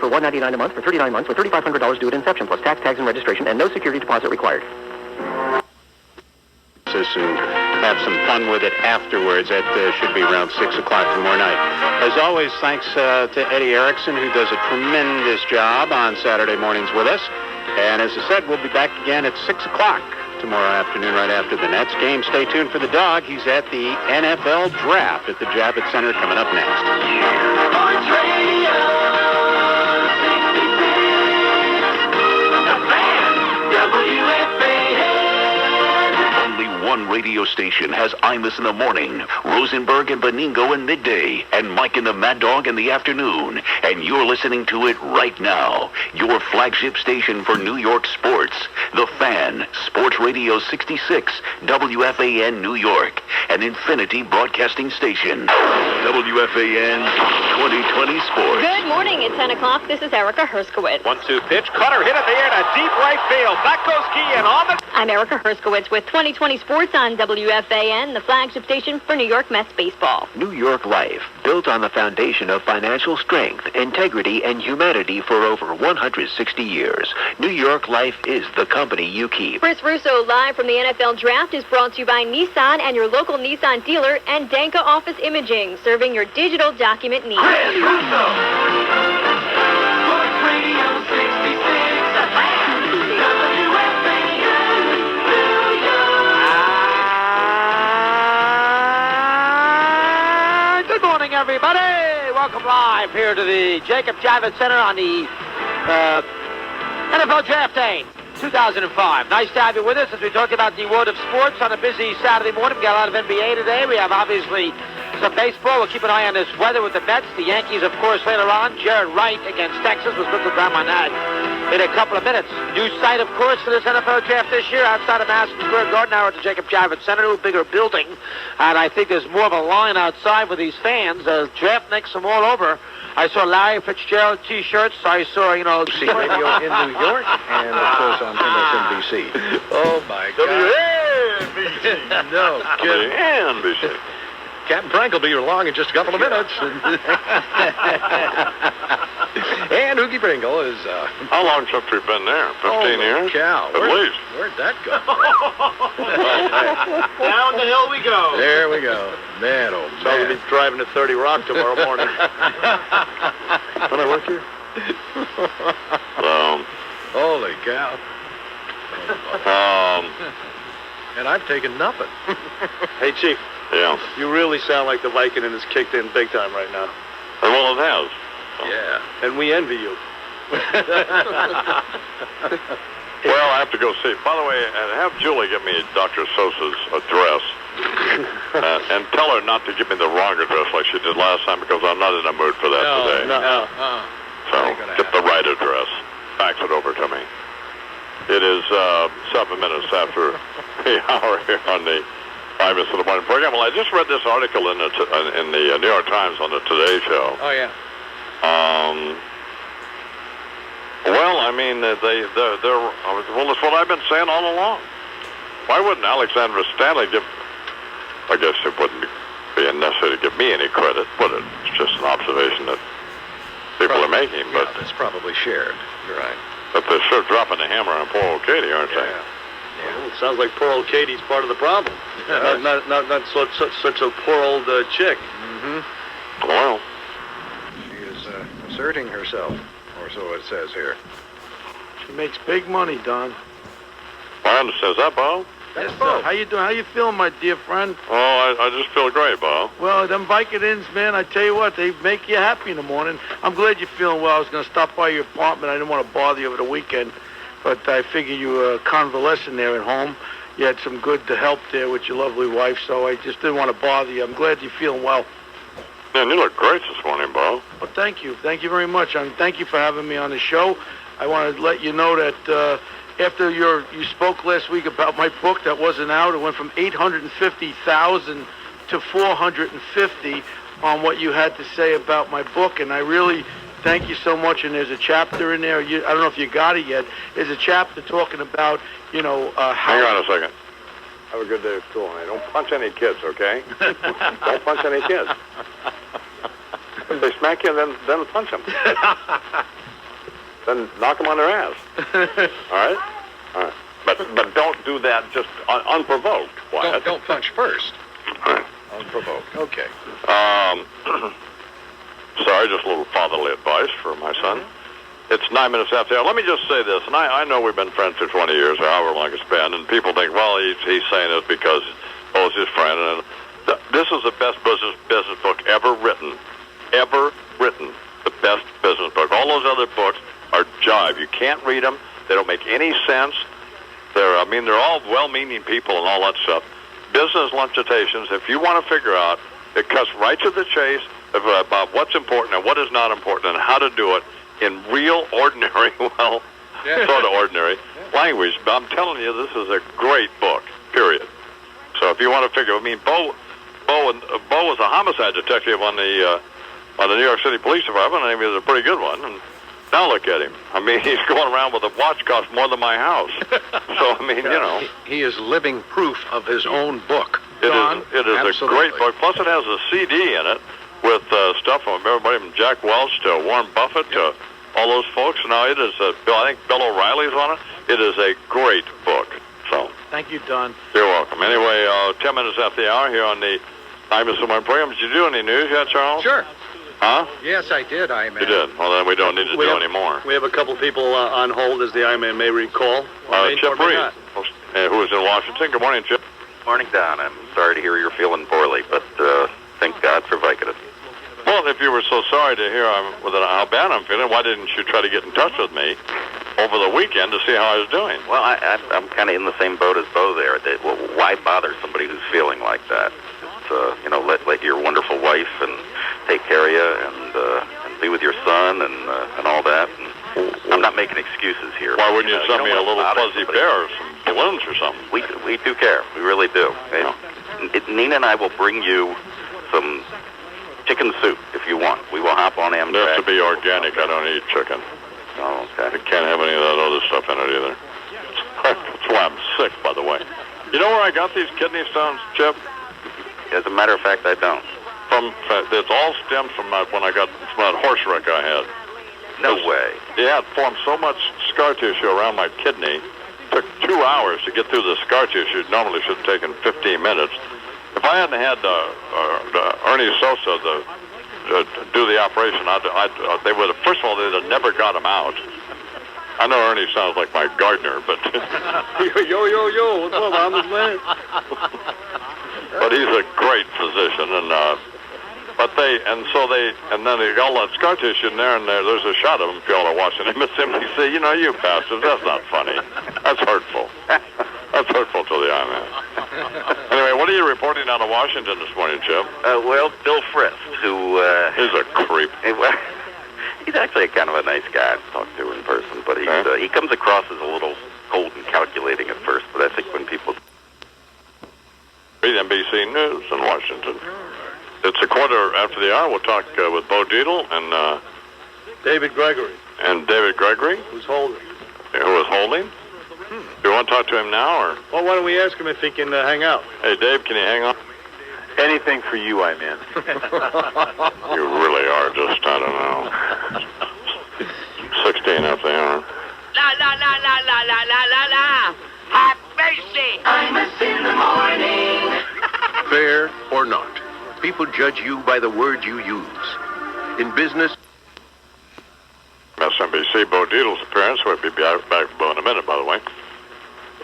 For $199 a month for 39 months with $3,500 due at inception plus tax, tags, and registration, and no security deposit required. And have some fun with it afterwards. That should be around 6 o'clock tomorrow night. As always, thanks to Eddie Erickson, who does a tremendous job on Saturday mornings with us. And as I said, we'll be back again at 6 o'clock tomorrow afternoon, right after the Nets game. Stay tuned for the dog. He's at the NFL draft at the Javits Center coming up next. Sports Radio. Only one radio station has Imus in the morning, Rosenberg and Beningo in midday, and Mike and the Mad Dog in the afternoon. And you're listening to it right now. Your flagship station for New York sports. The Fan, Sports Radio 66, WFAN New York, an Infinity Broadcasting Station. WFAN 2020 Sports. Good morning. It's 10 o'clock. This is Erica Herskowitz. 1-2 pitch. Cutter hit in the air to deep right field. Back goes Keehan on the... I'm Erica Herskowitz with 2020 Sports on WFAN, the flagship station for New York Mets baseball. New York Life, built on the foundation of financial strength, integrity, and humanity for over 160 years. New York Life is the company you keep. Chris Russo live from the NFL Draft is brought to you by Nissan and your local Nissan dealer and Danka Office Imaging, serving your digital document needs. Chris Russo. Sports Radio 66. Good morning, everybody. Welcome live here to the Jacob Javits Center on the NFL Draft Day 2005. Nice to have you with us as we talk about the world of sports on a busy Saturday morning. We got a lot of NBA today. We have obviously some baseball. We'll keep an eye on this weather with the Mets. The Yankees, of course, later on. Jared Wright against Texas. We'll spend some time on that. in a couple of minutes. New site, of course, for this NFL draft this year outside of Madison Square Garden, now at the Jacob Javits Center, a bigger building. And I think there's more of a line outside with these fans. Draftniks from all over. I saw Larry Fitzgerald T-shirts. I saw, See radio in New York and, of course, on MSNBC. Oh, my God. WFAN. No kidding. WFAN. Captain Frank will be along in just a couple of minutes. And Oogie Pringle is... How long since we've been there? 15 years? Cow. At least. Where'd that go? Down the hill we go. There we go. Man, oh, So we'll man. be driving to 30 Rock tomorrow morning. When I work here? Holy cow. And I've taken nothing. Hey, Chief. Yeah. You really sound like the Viking is kicked in big time right now. Well, it has. Yeah. And we envy you. Well, I have to go see. By the way, have Julie get me Dr. Sosa's address. And tell her not to give me the wrong address like she did last time, because I'm not in the mood for that today. So, get the right address. Fax it over to me. It is 7 minutes after the hour here on the Imus in the Morning program. Well, I just read this article in the New York Times on the Today Show. Oh, yeah. Well, I mean, well, it's what I've been saying all along. Why wouldn't Alexandra Stanley give... I guess it wouldn't be necessary to give me any credit, would it? It's just an observation that people are making. But it's probably shared. You're right. But they're sure dropping the hammer on poor old Katie, aren't they? Well, it sounds like poor old Katie's part of the problem. Not such a poor old chick. Mm-hmm. Well, she is asserting herself, or so it says here. She makes big money, Don. I understand. Is that Bo? Yes, sir. How you doing? How you feeling, my dear friend? Oh, I just feel great, Bo. Well, them Vicodins, man, I tell you what, they make you happy in the morning. I'm glad you're feeling well. I was going to stop by your apartment. I didn't want to bother you over the weekend, but I figured you were convalescing there at home. You had some good help there with your lovely wife, so I just didn't want to bother you. I'm glad you're feeling well. Man, you look great this morning, Bo. Well, thank you. Thank you very much. Thank you for having me on the show. I want to let you know that after you spoke last week about my book that wasn't out, it went from 850,000 to 450 on what you had to say about my book, and I really thank you so much. And there's a chapter in there. I don't know if you got it yet. There's a chapter talking about, how... Hang on a second. Have a good day at school, honey. Don't punch any kids, okay? Don't punch any kids. If they smack you, then punch them. Then knock them on their ass. All right? All right. But don't do that just unprovoked, Wyatt. Don't punch first. All right. Unprovoked. Okay. Sorry, just a little fatherly advice for my son. It's 9 minutes after the hour. Let me just say this, and I know we've been friends for 20 years, or however long it's been, and people think, well, he's saying this because, it's his friend. And this is the best business book ever written. Ever written. The best business book. All those other books are jive. You can't read them. They don't make any sense. They're all well-meaning people and all that stuff. Business Lunchitations, if you want to figure out, it cuts right to the chase about what's important and what is not important and how to do it in real, ordinary, sort of ordinary language. But I'm telling you, this is a great book, period. So if you want to figure, Bo was a homicide detective on the New York City Police Department, and he was a pretty good one. And now look at him. He's going around with a watch cost more than my house. So, He is living proof of his own book. It is a great book. Plus, it has a CD in it with stuff from everybody from Jack Welch to Warren Buffett to all those folks. Now, it is I think Bill O'Reilly's on it. It is a great book. So, thank you, Don. You're welcome. Anyway, 10 minutes after the hour here on the Imus in the Morning program. Did you do any news yet, Charles? Sure. Huh? Yes, I did, I-Man. You did? Well, then we don't need to do any more. We have a couple people on hold, as the I-Man may recall. Chip Reed, who is in Washington. Good morning, Chip. Morning, Don. I'm sorry to hear you're feeling poorly, but thank God for Vicodin. Well, if you were so sorry to hear how bad I'm feeling, why didn't you try to get in touch with me over the weekend to see how I was doing? Well, I'm kind of in the same boat as Bo there. Why bother somebody who's feeling like that? Let your wonderful wife and take care of you and be with your son and all that. And I'm not making excuses here. Why wouldn't you send me a little fuzzy bear or some balloons or something? We do care. We really do. Nina and I will bring you some chicken soup if you want. We will hop on Amtrak. It has to be organic. I don't eat chicken. Oh, okay. I can't have any of that other stuff in it either. That's why I'm sick, by the way. You know where I got these kidney stones, Chip? As a matter of fact, I don't. It all stems from when I got that horse wreck I had. No way. Yeah, it formed so much scar tissue around my kidney. It took 2 hours to get through the scar tissue. It normally should have taken 15 minutes. If I hadn't had Ernie Sosa do the operation, they would have. First of all, they'd have never got him out. I know Ernie sounds like my gardener, but yo, what's up, I'm his man. But he's a great physician, and then they got all that scar tissue in there, and there's a shot of him if y'all are watching MSNBC. You know, you bastards, that's not funny. That's hurtful. That's hurtful to the eye man. Anyway, what are you reporting out of Washington this morning, Chip? Well, Bill Frist, who is a creep. He's actually kind of a nice guy to talk to in person, but he comes across as a little cold and calculating at first. But I think when people read NBC News in Washington, it's a quarter after the hour. We'll talk with Bo Dietl and David Gregory. And David Gregory, who's holding. Who is holding? Do you want to talk to him now, or? Well, why don't we ask him if he can hang out? Hey, Dave, can you hang on? Anything for you, I'm in. You really are just, I don't know, 16 after the hour. La la la la la la la la la. Have mercy. Imus in the morning. Fair or not, people judge you by the words you use. In business, MSNBC, Bo Dietl's appearance. We'll be back in a minute, by the way.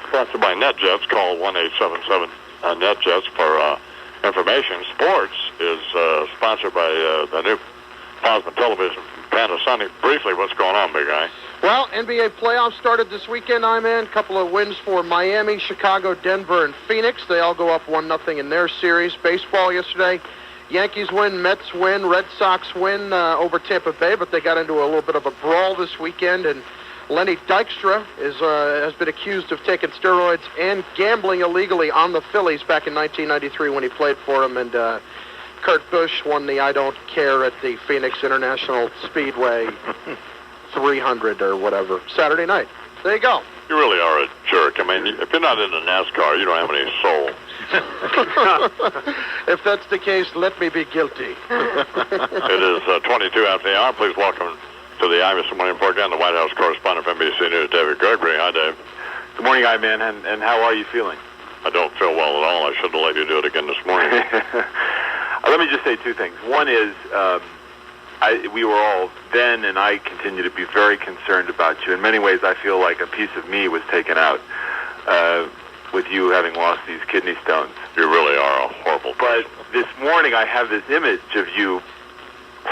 Sponsored by NetJets. Call 1-877-NetJets for information. Sports is sponsored by the new plasma television from Panasonic. Briefly, what's going on, big guy? Well, NBA playoffs started this weekend, I'm in. Couple of wins for Miami, Chicago, Denver, and Phoenix. They all go up 1-0 in their series. Baseball yesterday. Yankees win, Mets win, Red Sox win over Tampa Bay, but they got into a little bit of a brawl this weekend, and Lenny Dykstra has been accused of taking steroids and gambling illegally on the Phillies back in 1993 when he played for them, and Kurt Busch won the I Don't Care at the Phoenix International Speedway 300 or whatever, Saturday night. There you go. You really are a jerk. I mean, if you're not into NASCAR, you don't have any soul. If that's the case, let me be guilty. It is 22 after the hour. Please welcome to the Imus Morning Program, the White House correspondent for NBC News, David Gregory. Hi, Dave. Good morning, man, and how are you feeling? I don't feel well at all. I should have let you do it again this morning. Let me just say two things. One is, we were all then, and I continue to be very concerned about you. In many ways, I feel like a piece of me was taken out with you having lost these kidney stones. You really are a horrible person. But this morning, I have this image of you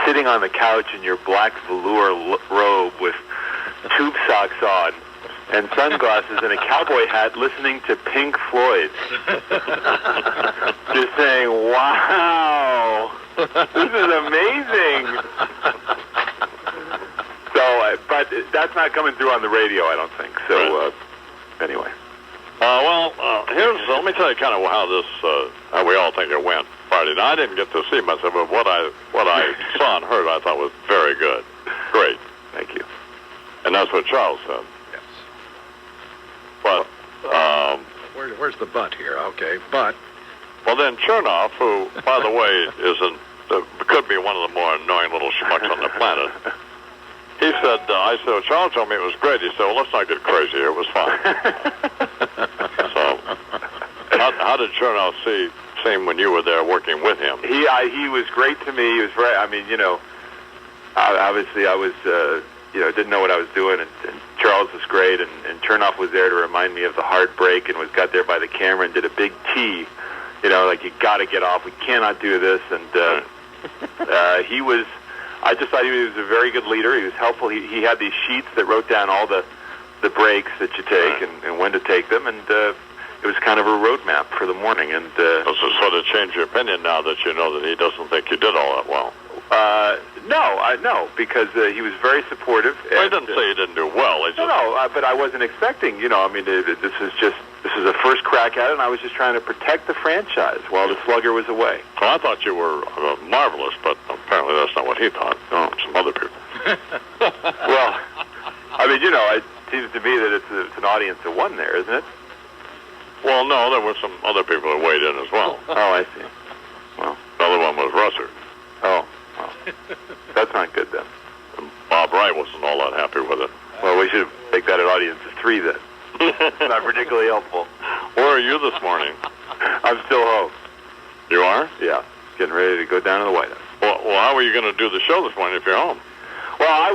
sitting on the couch in your black velour robe with tube socks on and sunglasses and a cowboy hat listening to Pink Floyd. Just saying, wow, this is amazing. So, but that's not coming through on the radio, I don't think. So, anyway. Let me tell you kind of how this, how we all think it went Friday. Now, I didn't get to see much of it. What I saw and heard, I thought was very good. Great. Thank you. And that's what Charles said. Yes. But, where's the but here? Okay, but. Well, then Chernoff, who, by the way, could be one of the more annoying little schmucks on the planet. He said, I said, well, Charles told me it was great. He said, well, let's not get crazy here. It was fine. So, how did Chernoff seem when you were there working with him? He was great to me. He was very, obviously I was, didn't know what I was doing, and Charles was great, and Chernoff was there to remind me of the hard break and got there by the camera and did a big T, like, you got to get off. We cannot do this. And I just thought he was a very good leader. He was helpful. He had these sheets that wrote down all the breaks that you take and when to take them, and it was kind of a roadmap for the morning. And does it sort of change your opinion now that you know that he doesn't think you did all that well? No, because he was very supportive. Well, he didn't say he didn't do well. But I wasn't expecting. This is a first crack at it, and I was just trying to protect the franchise while the slugger was away. Well, I thought you were marvelous, but apparently that's not what he thought. No, some other people. Well, it seems to me that it's an audience of one there, isn't it? Well, no, there were some other people that weighed in as well. Oh, I see. Well, the other one was Russer. Oh, well, that's not good then. And Bob Wright wasn't all that happy with it. Well, we should make that an audience of 3 then. Not particularly helpful. Where are you this morning? I'm still home. You are? Yeah, getting ready to go down to the White House. Well, how are you going to do the show this morning if you're home? Well, I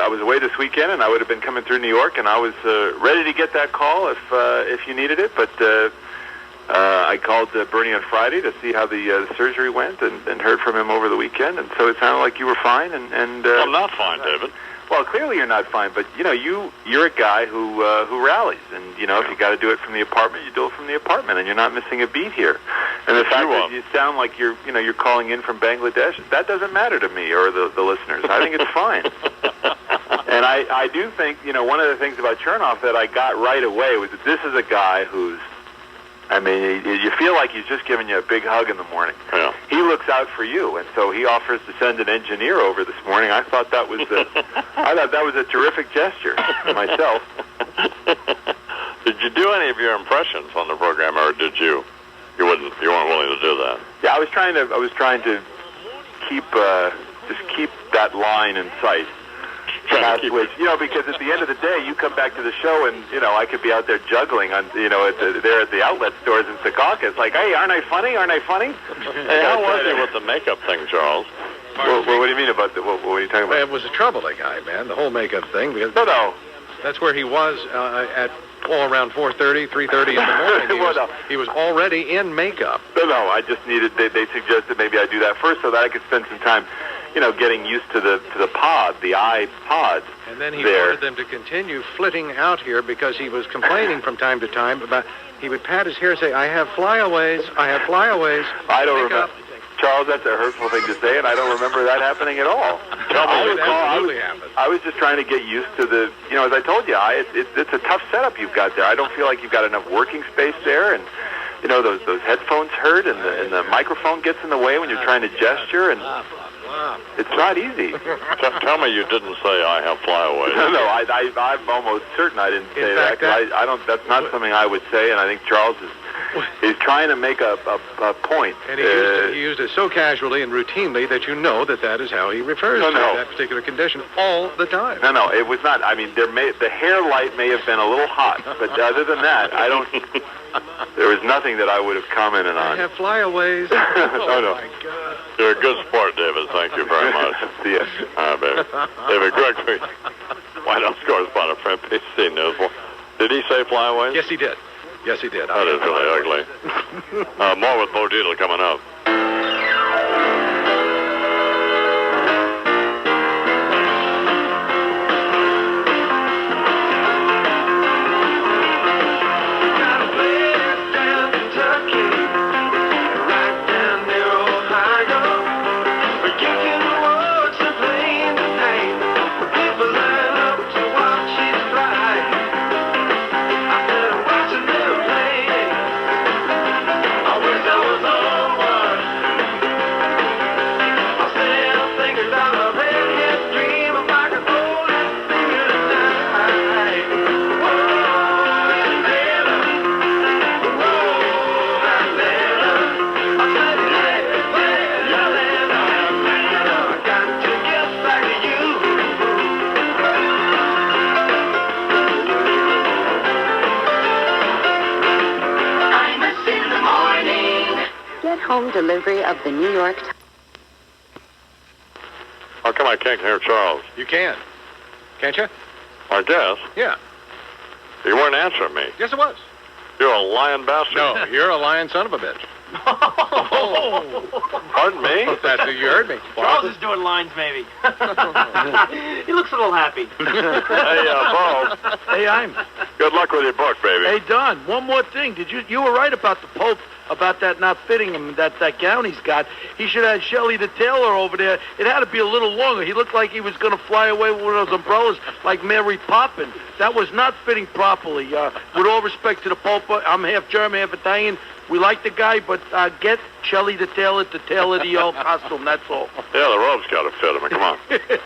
was away this weekend, and I would have been coming through New York, and I was ready to get that call if you needed it. But I called Bernie on Friday to see how the surgery went, and heard from him over the weekend. And so it sounded like you were fine. And I'm not fine, David. Well, clearly you're not fine, but you're a guy who rallies, and if you got to do it from the apartment, you do it from the apartment, and you're not missing a beat here. And the fact that you sound like you're calling in from Bangladesh, that doesn't matter to me or the listeners. I think it's fine. And I do think one of the things about Chernoff that I got right away was that this is a guy who's, you feel like he's just giving you a big hug in the morning. Yeah. He looks out for you, and so he offers to send an engineer over this morning. I thought that was a terrific gesture myself. Did you do any of your impressions on the program, or did you? You weren't willing to do that. Yeah, I was trying to keep that line in sight. Because at the end of the day, you come back to the show, and I could be out there juggling on, there at the outlet stores in Secaucus. Like, hey, aren't I funny? Aren't I funny? Hey, how was it with the makeup thing, Charles? Well, what do you mean about what are you talking about? It was a troubling guy, man. The whole makeup thing. Because no. That's where he was at around 4:30, 3:30 in the morning. He was already in makeup. No, I just needed. They suggested maybe I do that first so that I could spend some time, getting used to the pod, the iPod. And then he wanted them to continue flitting out here because he was complaining from time to time about. He would pat his hair and say, "I have flyaways. I have flyaways." I don't remember. Charles, that's a hurtful thing to say, and I don't remember that happening at all. I was just trying to get used to the, as I told you, it's a tough setup you've got there. I don't feel like you've got enough working space there, and those headphones hurt, and the microphone gets in the way when you're trying to gesture, and it's not easy. Tell me you didn't say I have flyaways. No, I'm almost certain I didn't say that. I don't. That's not something I would say, and I think Charles is trying to make a point. And he used it so casually and routinely that that is how he refers to that particular condition all the time. No, it was not. The hair light may have been a little hot, but other than that, there was nothing that I would have commented on. I have flyaways. No. My God. You're a good sport, David. Thank you very much. See ya. Baby. David Gregory, White House correspondent for NBC News. Did he say flyaways? Yes, he did. Yes, he did. That is really ugly. More with Bo Dietl coming up. Home delivery of the New York Times. How come I can't hear Charles? You can. Can't you? I guess. Yeah. You weren't answering me. Yes, it was. You're a lying bastard. No, you're a lying son of a bitch. Pardon me? You heard me. Charles is doing lines, maybe. He looks a little happy. Hey, Bo. Hey, I'm. Good luck with your book, baby. Hey, Don, one more thing. You were right about the Pope about that not fitting him, that gown he's got. He should have had Shelley the tailor over there. It had to be a little longer. He looked like he was going to fly away with one of those umbrellas like Mary Poppins. That was not fitting properly. With all respect to the Pope, I'm half German, half Italian. We like the guy, but get Shelley the tailor to tailor the old costume, that's all. Yeah, the robe's got to fit him. Come on. Thank you,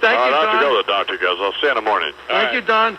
I have Don. to go to the doctor, guys. I'll see you in the morning. Thank you, Don.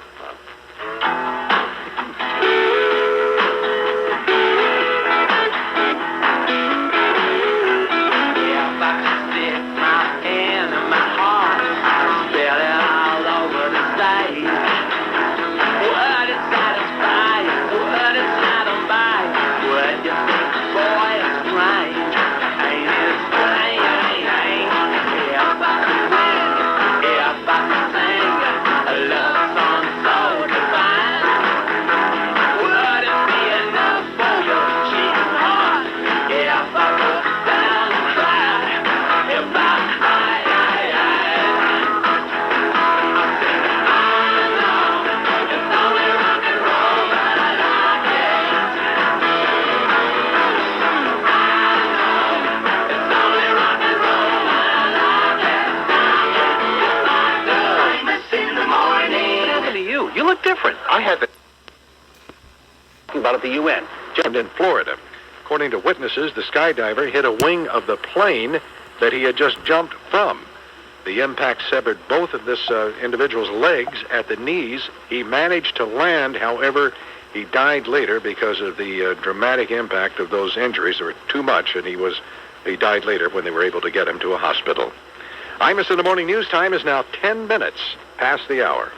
You look different. I had the about at the UN. Jammed in Florida. According to witnesses, the skydiver hit a wing of the plane that he had just jumped from. The impact severed both of this individual's legs at the knees. He managed to land, however, he died later because of the dramatic impact of those injuries. There were too much, and he died later when they were able to get him to a hospital. Imus in the Morning News time is now 10 minutes past the hour.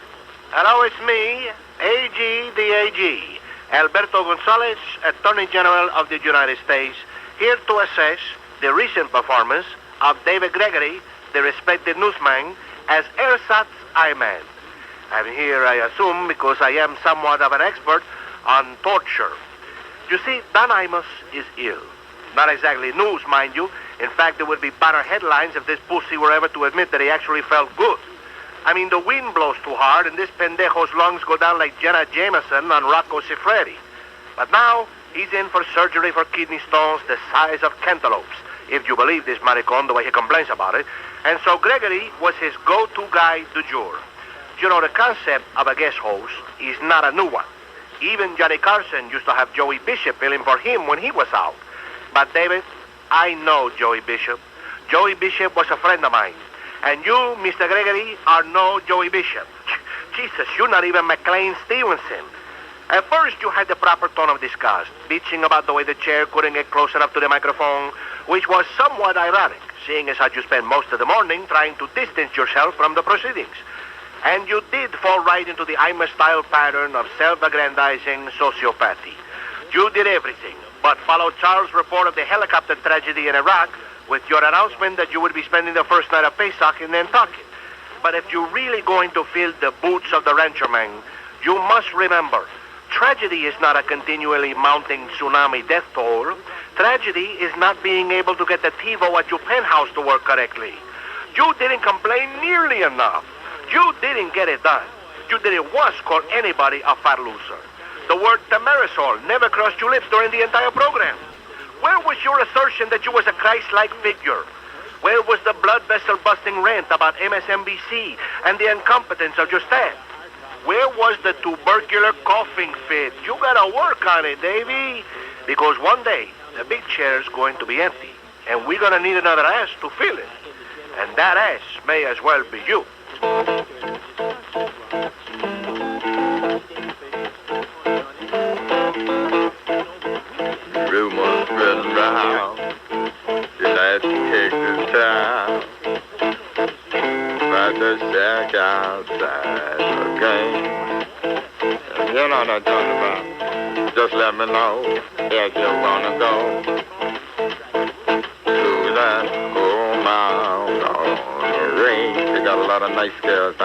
Hello, it's me, AG the AG, Alberto Gonzalez, Attorney General of the United States, here to assess the recent performance of David Gregory, the respected newsman, as ersatz I-Man. I'm here, I assume, because I am somewhat of an expert on torture. You see, Don Imus is ill. Not exactly news, mind you. In fact, there would be banner headlines if this pussy were ever to admit that he actually felt good. I mean, the wind blows too hard, and this pendejo's lungs go down like Jenna Jameson on Rocco Siffredi. But now, he's in for surgery for kidney stones the size of cantaloupes, if you believe this maricon the way he complains about it. And so Gregory was his go-to guy du jour. You know, the concept of a guest host is not a new one. Even Johnny Carson used to have Joey Bishop filling for him when he was out. But, David, I know Joey Bishop. Joey Bishop was a friend of mine. And you, Mr. Gregory, are no Joey Bishop. Jesus, you're not even McLean Stevenson. At first, you had the proper tone of disgust, bitching about the way the chair couldn't get close enough to the microphone, which was somewhat ironic, seeing as how you spent most of the morning trying to distance yourself from the proceedings. And you did fall right into the Imus-style pattern of self-aggrandizing sociopathy. You did everything, but followed Charles' report of the helicopter tragedy in Iraq with your announcement that you would be spending the first night of Pesach in Nantucket. But if you're really going to feel the boots of the rancherman, you must remember, tragedy is not a continually mounting tsunami death toll. Tragedy is not being able to get the TiVo at your penthouse to work correctly. You didn't complain nearly enough. You didn't get it done. You didn't once call anybody a fat loser. The word Tamarisol never crossed your lips during the entire program. Where was your assertion that you was a Christ-like figure? Where was the blood vessel-busting rant about MSNBC and the incompetence of your staff? Where was the tubercular coughing fit? You gotta work on it, Davey. Because one day, the big chair's going to be empty, and we're gonna need another ass to fill it. And that ass may as well be you. Rumors spreading round United Texas town about the shack outside the game. You know what I'm talking about. Just let me know if you wanna go to that old mound on the range. They got a lot of nice girls.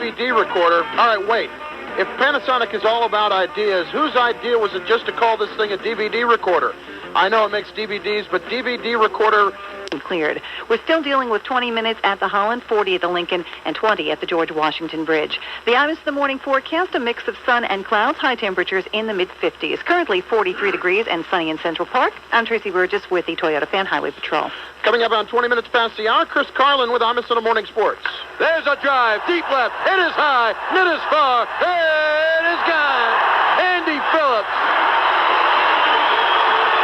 DVD recorder. All right, wait. If Panasonic is all about ideas, whose idea was it just to call this thing a DVD recorder? I know it makes DVDs, but DVD recorder... Cleared. We're still dealing with 20 minutes at the Holland, 40 at the Lincoln, and 20 at the George Washington Bridge. The Imus in the morning forecast, a mix of sun and clouds, high temperatures in the mid-50s. Currently 43 degrees and sunny in Central Park. I'm Tracy Burgess with the Toyota Fan Highway Patrol. Coming up on 20 minutes past the hour, Chris Carlin with Imus in the morning sports. There's a drive, deep left, it is high, it is far, it is gone. Andy Phillips.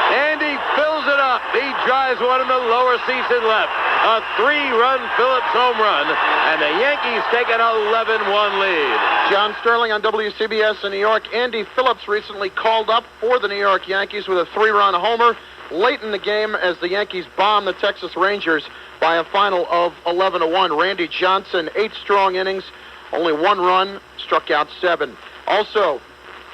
Andy fills it up. He drives one in the lower seats and left. A 3-run Phillips home run, and the Yankees take an 11-1 lead. John Sterling on WCBS in New York. Andy Phillips recently called up for the New York Yankees with a 3-run homer late in the game as the Yankees bombed the Texas Rangers by a final of 11-1. Randy Johnson, 8 strong innings, only 1 run, struck out 7. Also,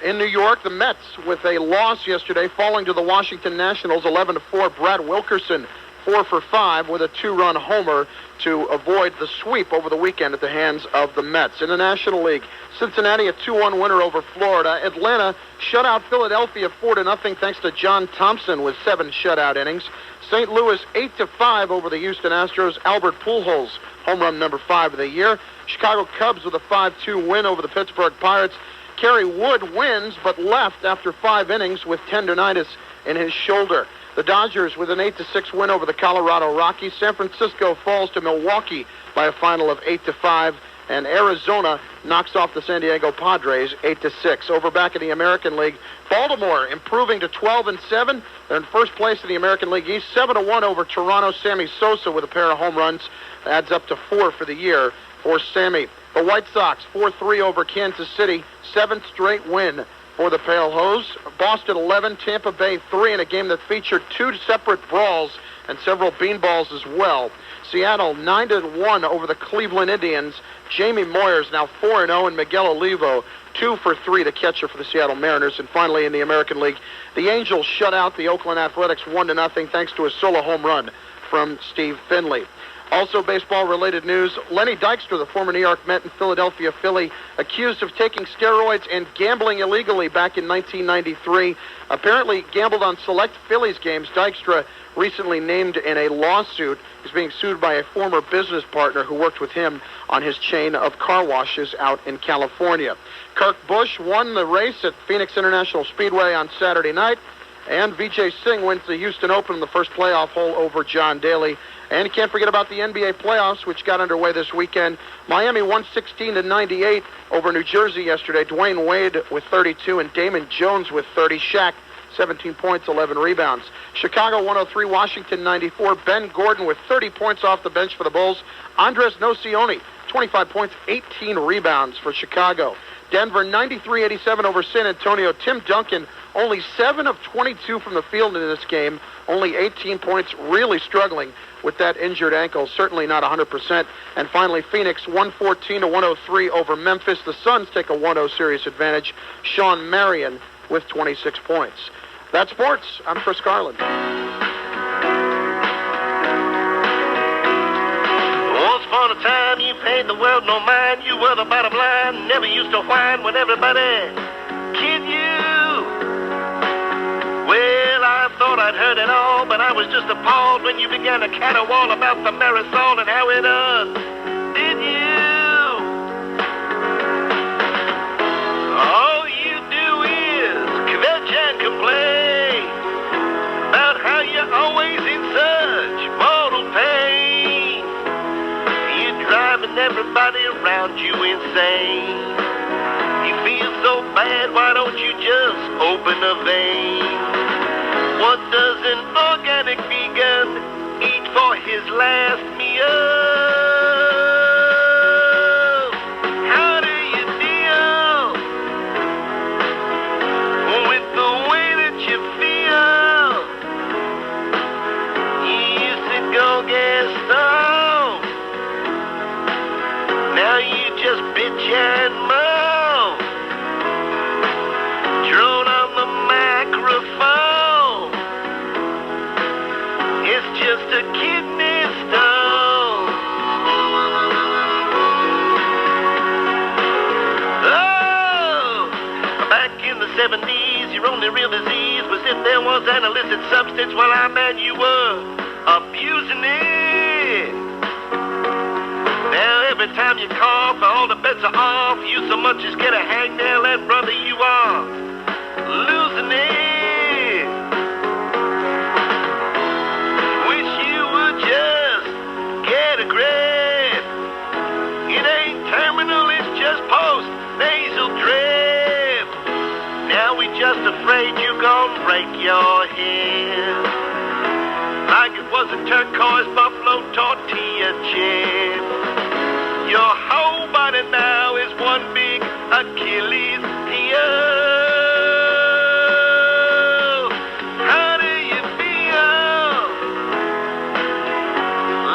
in New York, the Mets with a loss yesterday, falling to the Washington Nationals 11-4. Brad Wilkerson 4 for 5 with a 2-run homer to avoid the sweep over the weekend at the hands of the Mets. In the National League, Cincinnati a 2-1 winner over Florida. Atlanta shut out Philadelphia 4-0 thanks to John Thompson with 7 shutout innings. St. Louis 8-5 over the Houston Astros. Albert Pujols, home run number 5 of the year. Chicago Cubs with a 5-2 win over the Pittsburgh Pirates. Kerry Wood wins, but left after 5 innings with tendonitis in his shoulder. The Dodgers with an 8-6 win over the Colorado Rockies. San Francisco falls to Milwaukee by a final of 8-5. And Arizona knocks off the San Diego Padres 8-6. Over back in the American League, Baltimore improving to 12-7. They're in first place in the American League East, 7-1 over Toronto. Sammy Sosa with a pair of home runs adds up to 4 for the year for Sammy. The White Sox 4-3 over Kansas City, 7th straight win for the Pale Hose. Boston 11, Tampa Bay 3 in a game that featured 2 separate brawls and several beanballs as well. Seattle 9-1 over the Cleveland Indians. Jamie Moyers now 4-0, and Miguel Olivo 2 for 3, the catcher for the Seattle Mariners. And finally in the American League, the Angels shut out the Oakland Athletics 1-0 thanks to a solo home run from Steve Finley. Also baseball-related news, Lenny Dykstra, the former New York Met and Philadelphia Philly, accused of taking steroids and gambling illegally back in 1993. Apparently gambled on select Phillies games. Dykstra recently named in a lawsuit. He's being sued by a former business partner who worked with him on his chain of car washes out in California. Kirk Busch won the race at Phoenix International Speedway on Saturday night. And Vijay Singh wins the Houston Open in the first playoff hole over John Daly. And you can't forget about the NBA playoffs, which got underway this weekend. Miami won 16-98 over New Jersey yesterday. Dwayne Wade with 32 and Damon Jones with 30. Shaq, 17 points, 11 rebounds. Chicago 103, Washington 94. Ben Gordon with 30 points off the bench for the Bulls. Andres Nocioni, 25 points, 18 rebounds for Chicago. Denver 93-87 over San Antonio. Tim Duncan only 7 of 22 from the field in this game. Only 18 points, really struggling with that injured ankle, certainly not 100%. And finally, Phoenix 114-103 over Memphis. The Suns take a 1-0 series advantage. Sean Marion with 26 points. That's sports. I'm Chris Carlin. Once upon a time, you paid the world no mind. You were the bottom line. Never used to whine when everybody kid you. Well, I thought I'd heard it all, but I was just appalled when you began to caterwaul about the Marisol and how it did you. All you do is kvetch and complain about how you're always in such mortal pain. You're driving everybody around you insane. You feel so bad, why don't you just open a vein? What does an organic vegan eat for his last meal? How do you deal with the way that you feel? You used to go get stoned. Now you just bitch and moan. Drone on the microphone. It's just a kidney stone. Back in the 70s, your only real disease was if there was an illicit substance. Well, I bet you were abusing it. Now every time you cough, all the bets are off. You so much as get a hangnail, and brother, you are losing it. Wish you would just get a grip. It ain't terminal, it's just post-nasal drip. Now we just afraid you gon' break your head. Like it was a turquoise buffalo tortilla chip. Your whole body now is one big Achilles heel. How do you feel?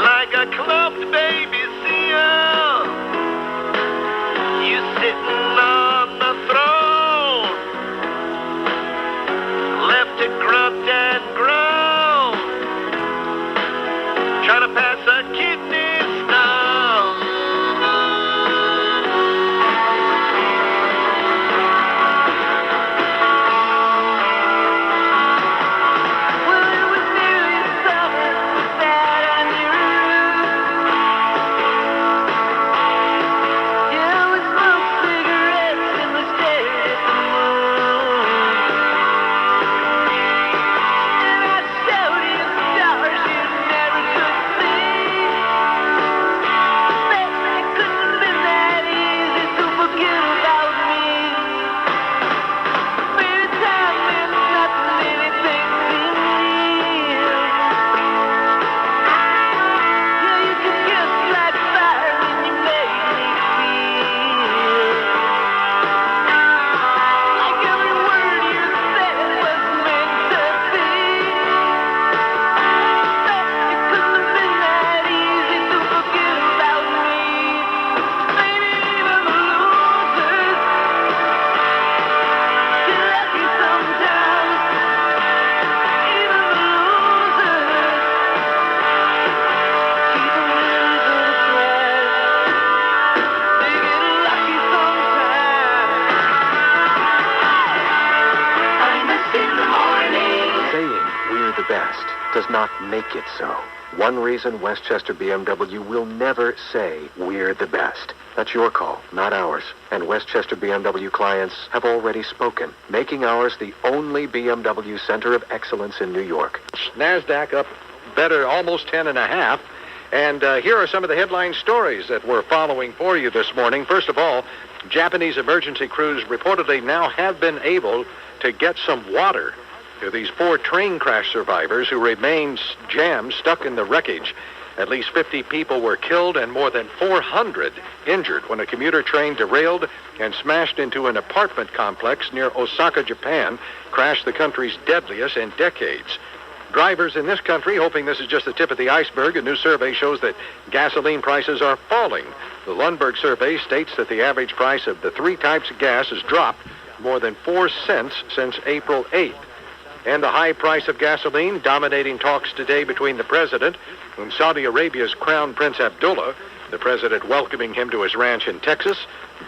Like a clumped baby seal. You sitting on the throne, left to grunt and groan, trying to pass a kidney stone. Does not make it so. One reason Westchester BMW will never say we're the best. That's your call, not ours. And Westchester BMW clients have already spoken, making ours the only BMW center of excellence in New York. NASDAQ up better, almost 10.5. And here are some of the headline stories that we're following for you this morning. First of all, Japanese emergency crews reportedly now have been able to get some water to these 4 train crash survivors who remained jammed, stuck in the wreckage. At least 50 people were killed and more than 400 injured when a commuter train derailed and smashed into an apartment complex near Osaka, Japan, crashed the country's deadliest in decades. Drivers in this country, hoping this is just the tip of the iceberg, a new survey shows that gasoline prices are falling. The Lundberg survey states that the average price of the 3 types of gas has dropped more than 4 cents since April 8th. And the high price of gasoline dominating talks today between the president and Saudi Arabia's Crown Prince Abdullah, the president welcoming him to his ranch in Texas.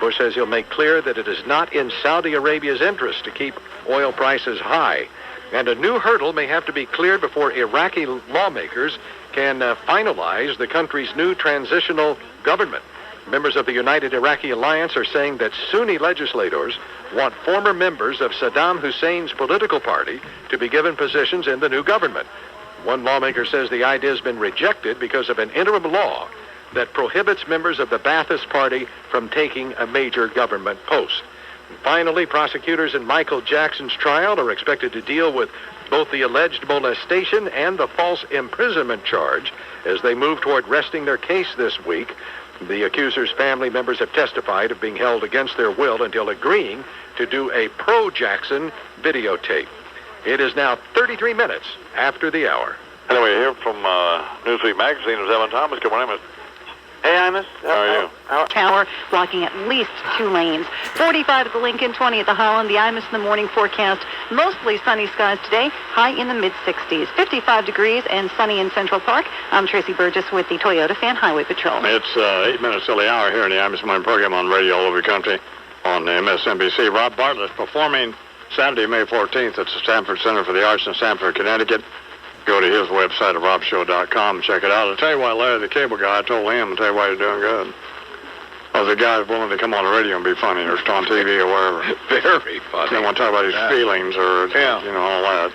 Bush says he'll make clear that it is not in Saudi Arabia's interest to keep oil prices high. And a new hurdle may have to be cleared before Iraqi lawmakers can finalize the country's new transitional government. Members of the United Iraqi Alliance are saying that Sunni legislators want former members of Saddam Hussein's political party to be given positions in the new government. One lawmaker says the idea has been rejected because of an interim law that prohibits members of the Ba'athist Party from taking a major government post. And finally, prosecutors in Michael Jackson's trial are expected to deal with both the alleged molestation and the false imprisonment charge as they move toward resting their case this week. The accuser's family members have testified of being held against their will until agreeing to do a pro-Jackson videotape. It is now 33 minutes after the hour. Anyway, here from Newsweek Magazine is Evan Thomas. Good morning, Miss. Hey, Imus. How are you? Tower blocking at least 2 lanes. 45 at the Lincoln, 20 at the Holland. The Imus in the morning forecast. Mostly sunny skies today, high in the mid-60s. 55 degrees and sunny in Central Park. I'm Tracy Burgess with the Toyota Fan Highway Patrol. It's 8 minutes till the hour here in the Imus Morning program on radio all over the country. on the MSNBC. Rob Bartlett performing Saturday, May 14th at the Stanford Center for the Arts in Stamford, Connecticut. Go to his website at robshow.com and check it out. I'll tell you why Larry the Cable Guy, I told him, I'll tell you why you're doing good. Well, the guy's willing to come on the radio and be funny, or on TV or wherever. Very funny. They want to talk about his feelings or, you know, all that.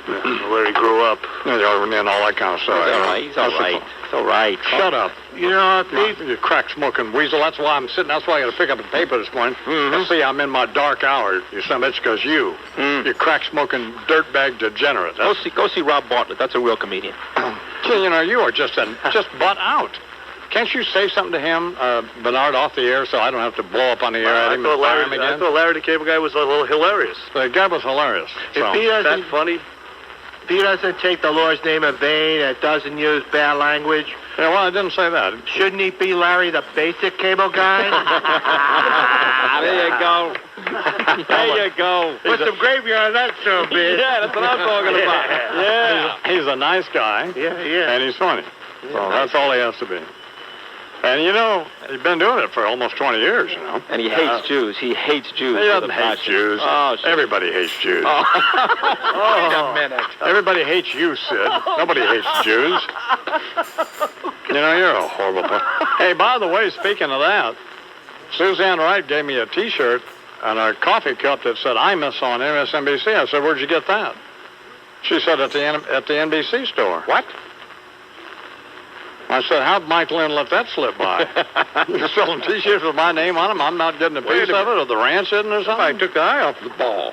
Where he grew up. And all that kind of stuff. He's all right. It's all right. Shut up. You know, Steve, you crack-smoking weasel. That's why I'm sitting. That's why I got to pick up the paper this morning. And see, I'm in my dark hour, you son of a bitch, because you crack-smoking dirtbag degenerate. Go see Rob Bartlett. That's a real comedian. Gee, you know, you are just butt out. Can't you say something to him, Bernard, off the air, so I don't have to blow up on the air at him and fire him again? I thought Larry the Cable Guy was a little hilarious. The guy was hilarious. If he doesn't, funny? If he doesn't take the Lord's name in vain and doesn't use bad language... Yeah, well, I didn't say that. Shouldn't he be Larry the Basic Cable Guy? There you go. There you go. Put some gravy on that show, bitch. Yeah, that's what I'm talking about. Yeah. He's a nice guy. Yeah. And he's funny. So that's all he has to be. And, you know, he's been doing it for almost 20 years, you know. And he hates Jews. He hates Jews. He doesn't hate Jews. Oh, everybody hates Jews. Wait a minute. Everybody hates you, Sid. Nobody hates Jews. You know, you're a horrible person. Hey, by the way, speaking of that, Suzanne Wright gave me a T-shirt and a coffee cup that said Imus on MSNBC. I said, where'd you get that? She said, at the NBC store. What? I said, how'd Mike Lynn let that slip by? You're selling T-shirts with my name on them. I'm not getting a piece of it, or the ranch isn't or something? I took the eye off the ball.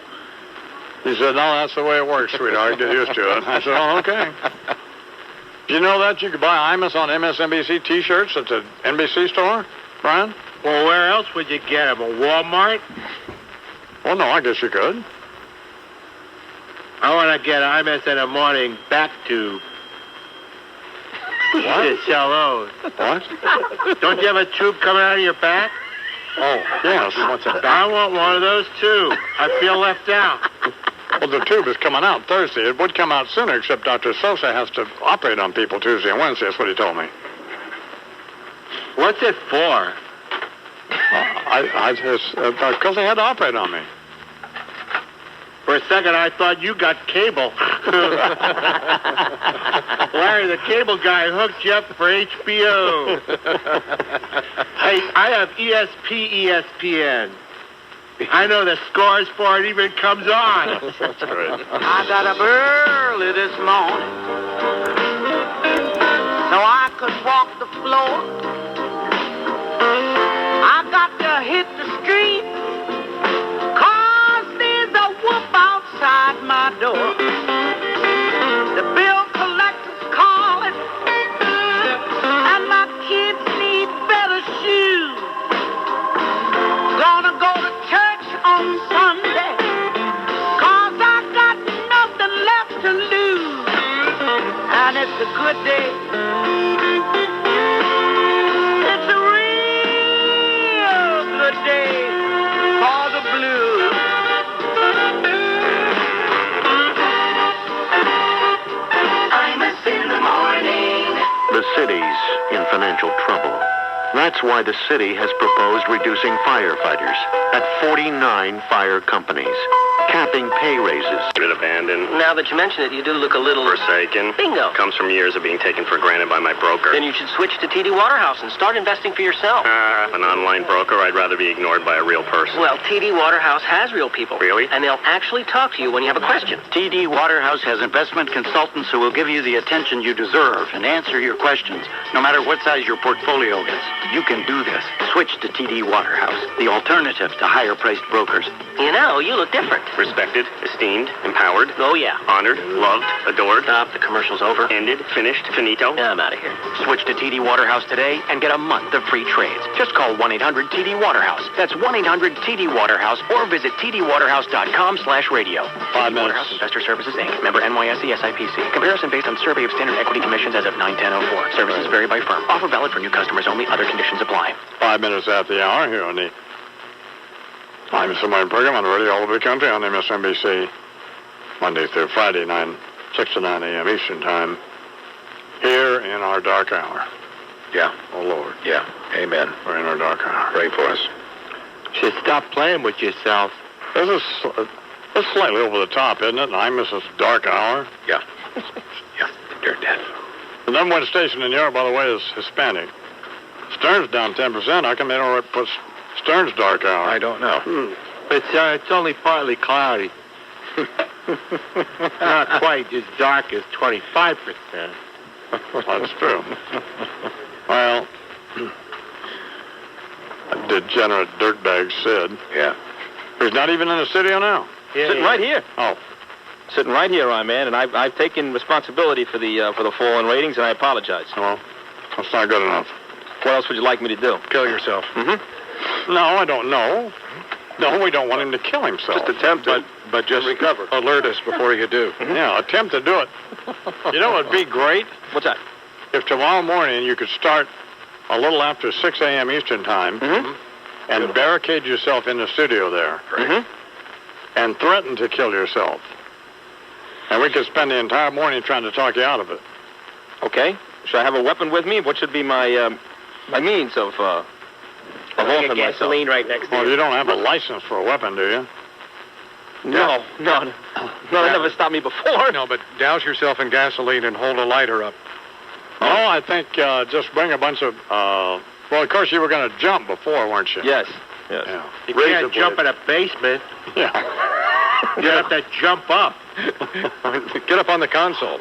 He said, no, that's the way it works, sweetheart. Get used to it. I said, oh, okay. Do you know that you could buy Imus on MSNBC T-shirts at the NBC store, Brian? Well, where else would you get them? A Walmart? Well, no, I guess you could. I want to get Imus in the morning back to... What? Sell those. What? Don't you have a tube coming out of your back? Oh, yes. What's a back? I want one of those, too. I feel left out. Well, the tube is coming out Thursday. It would come out sooner, except Dr. Sosa has to operate on people Tuesday and Wednesday. That's what he told me. What's it for? Because they had to operate on me. For a second, I thought you got cable. Larry, the Cable Guy, hooked you up for HBO. Hey, I have ESPN. I know the scores for it even comes on. That's great. I got up early this morning so I could walk the floor. I got to hit the street 'cause there's a whoop outside my door. The bill collector's calling and my kids need better shoes. Gonna go to church on Sunday 'cause I got nothing left to lose. And it's a good day. It's a real good day for the blues. Imus in the morning. The city's in financial trouble. That's why the city has proposed reducing firefighters at 49 fire companies, capping pay raises. Abandoned. Now that you mention it, you do look a little... Forsaken. Bingo. Comes from years of being taken for granted by my broker. Then you should switch to TD Waterhouse and start investing for yourself. An online broker? I'd rather be ignored by a real person. Well, TD Waterhouse has real people. Really? And they'll actually talk to you when you have a question. TD Waterhouse has investment consultants who will give you the attention you deserve and answer your questions, no matter what size your portfolio is. You can do this. Switch to TD Waterhouse, the alternative to higher-priced brokers. You know, you look different. Respected, esteemed, empowered. Oh, yeah. Honored, loved, adored. Stop, the commercial's over. Ended, finished, finito. I'm out of here. Switch to TD Waterhouse today and get a month of free trades. Just call 1-800-TD Waterhouse. That's 1-800-TD Waterhouse or visit tdwaterhouse.com/radio. 5 minutes. Waterhouse Investor Services, Inc. Member NYSE SIPC. Comparison based on survey of standard equity commissions as of 9/10/04. Services vary by firm. Offer valid for new customers only. Other conditions apply. 5 minutes after the hour here on the Imus in the Morning program on the radio all over the country on MSNBC. Monday through Friday, 6 to 9 a.m. Eastern Time. Here in our dark hour. Yeah. Oh, Lord. Yeah. Amen. We're in our dark hour. Pray for us. Should stop playing with yourself. This is slightly over the top, isn't it? Imus's dark hour. Yeah. Yeah, you're dead. The number one station in New York, by the way, is Hispanic. Stern's down 10%. How come they don't put Stern's dark hour? I don't know. It's only partly cloudy. Not quite as dark as 25%. That's true. Well, a degenerate dirtbag Sid. Yeah. He's not even in the studio now. Sitting right here. Oh. Sitting right here, my man, and I've taken responsibility for the fall in ratings, and I apologize. Well, that's not good enough. What else would you like me to do? Kill yourself. Mm-hmm. No, I don't know. No, we don't want him to kill himself. Just attempt it. But just recover. Alert us before you do. Yeah, attempt to do it. You know what would be great? What's that? If tomorrow morning you could start a little after 6 a.m. Eastern Time and barricade yourself in the studio there and threaten to kill yourself. And we could spend the entire morning trying to talk you out of it. Okay. Should I have a weapon with me? What should be my my means of offing myself? Gasoline right next to Well, you. you don't have a license for a weapon, do you? No, that never stopped me before. No, but douse yourself in gasoline and hold a lighter up. Oh, I think just bring a bunch of... well, of course, you were going to jump before, weren't you? Yes. Yeah. You can't jump in a basement. Yeah. You have to jump up. Get up on the console.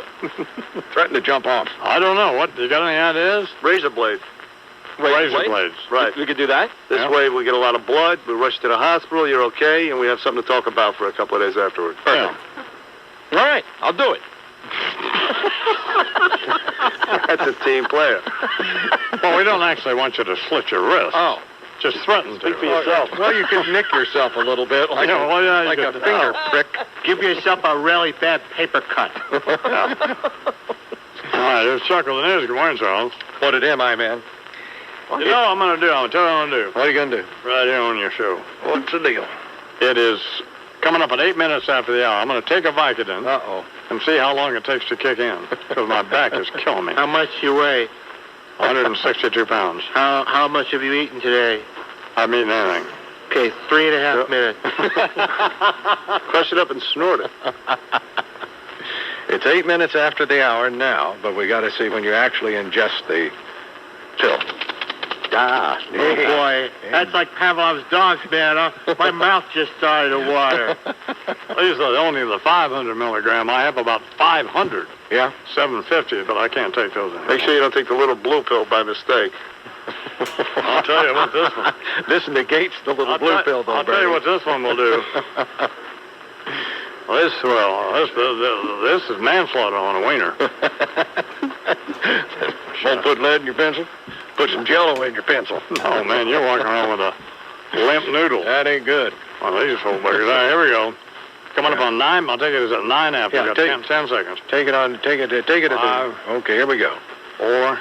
Threaten to jump off. I don't know. What? You got any ideas? Razor blades. Razor blades. Right. We could do that. This way we get a lot of blood, we rush to the hospital, you're okay, and we have something to talk about for a couple of days afterward. Yeah. All right, I'll do it. That's a team player. Well, we don't actually want you to slit your wrist. Oh. Just threaten to. Speak for yourself. Well, you could nick yourself a little bit, like you a could. finger prick. Give yourself a really bad paper cut. All right, here's Chuck with the news. Good morning, Charles. What it am I, man? You know what I'm going to do? I'm going to tell you what I'm going to do. What are you going to do? Right here on your show. What's the deal? It is coming up at 8 minutes after the hour. I'm going to take a Vicodin and see how long it takes to kick in, because my back is killing me. How much you weigh? 162 pounds. How much have you eaten today? I haven't eaten anything. Okay, 3.5 minutes. Crush it up and snort it. It's 8 minutes after the hour now, but we got to see when you actually ingest the pill. Oh, boy. That's like Pavlov's dogs, man. My mouth just started to water. These are only the 500 milligram. I have about 500. Yeah? 750, but I can't take those anymore. Make sure you don't take the little blue pill by mistake. I'll tell you what this one... This negates the little blue pill, though, I'll tell you what this one will do. This is manslaughter on a wiener. Won't put lead in your pencil? Put some Jell-O in your pencil. Oh, man, you're walking around with a limp noodle. That ain't good. Well, these whole buggers. All right, here we go. Coming up on 9. I'll take it as at 9 after. Yeah, Got 10 seconds. Take it at 5. Okay, here we go. 4,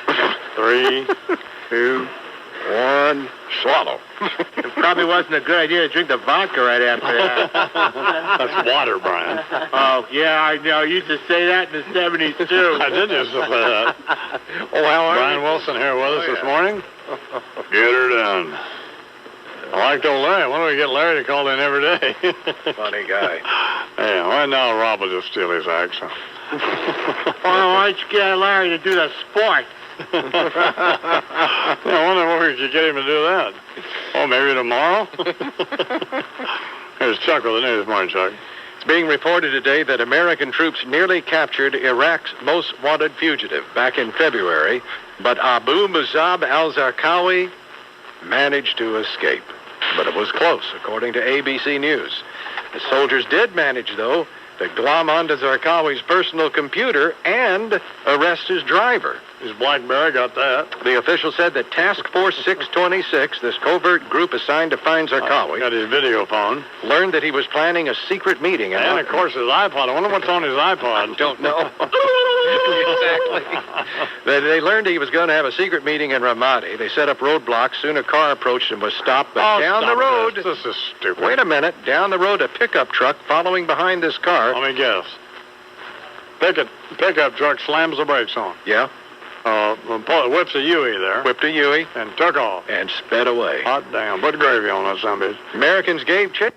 3, 2, 1. Swallow. It probably wasn't a good idea to drink the vodka right after that. That's water, Brian. Oh, yeah, I know. You used to say that in the 70s, too. I did used to say that. Oh, how are Brian you? Wilson here with us this morning. Get her done. I like old Larry. Why don't we get Larry to call in every day? Funny guy. Yeah, right now Rob will just steal his act. So. Why don't you get Larry to do the sports? I wonder where we could get him to do that. Oh, maybe tomorrow? Here's Chuck with the news. Morning, Chuck. It's being reported today that American troops nearly captured Iraq's most wanted fugitive back in February, but Abu Musab al-Zarqawi managed to escape. But it was close, according to ABC News. The soldiers did manage, though, to glom onto Zarqawi's personal computer and arrest his driver. His BlackBerry got that. The official said that Task Force 626, this covert group assigned to find Zarqawi, got his video phone, learned that he was planning a secret meeting. And, of course, his iPod. I wonder what's on his iPod. I don't know. Exactly. They learned he was going to have a secret meeting in Ramadi. They set up roadblocks. Soon a car approached and was stopped. But down the road... This is stupid. Wait a minute. Down the road, a pickup truck following behind this car... Let me guess. Pickup truck slams the brakes on. Yeah. Whipped a Huey there. Whipped a Huey. And took off. And sped away. Hot damn. Put gravy on that son of a bitch. Americans gave chase.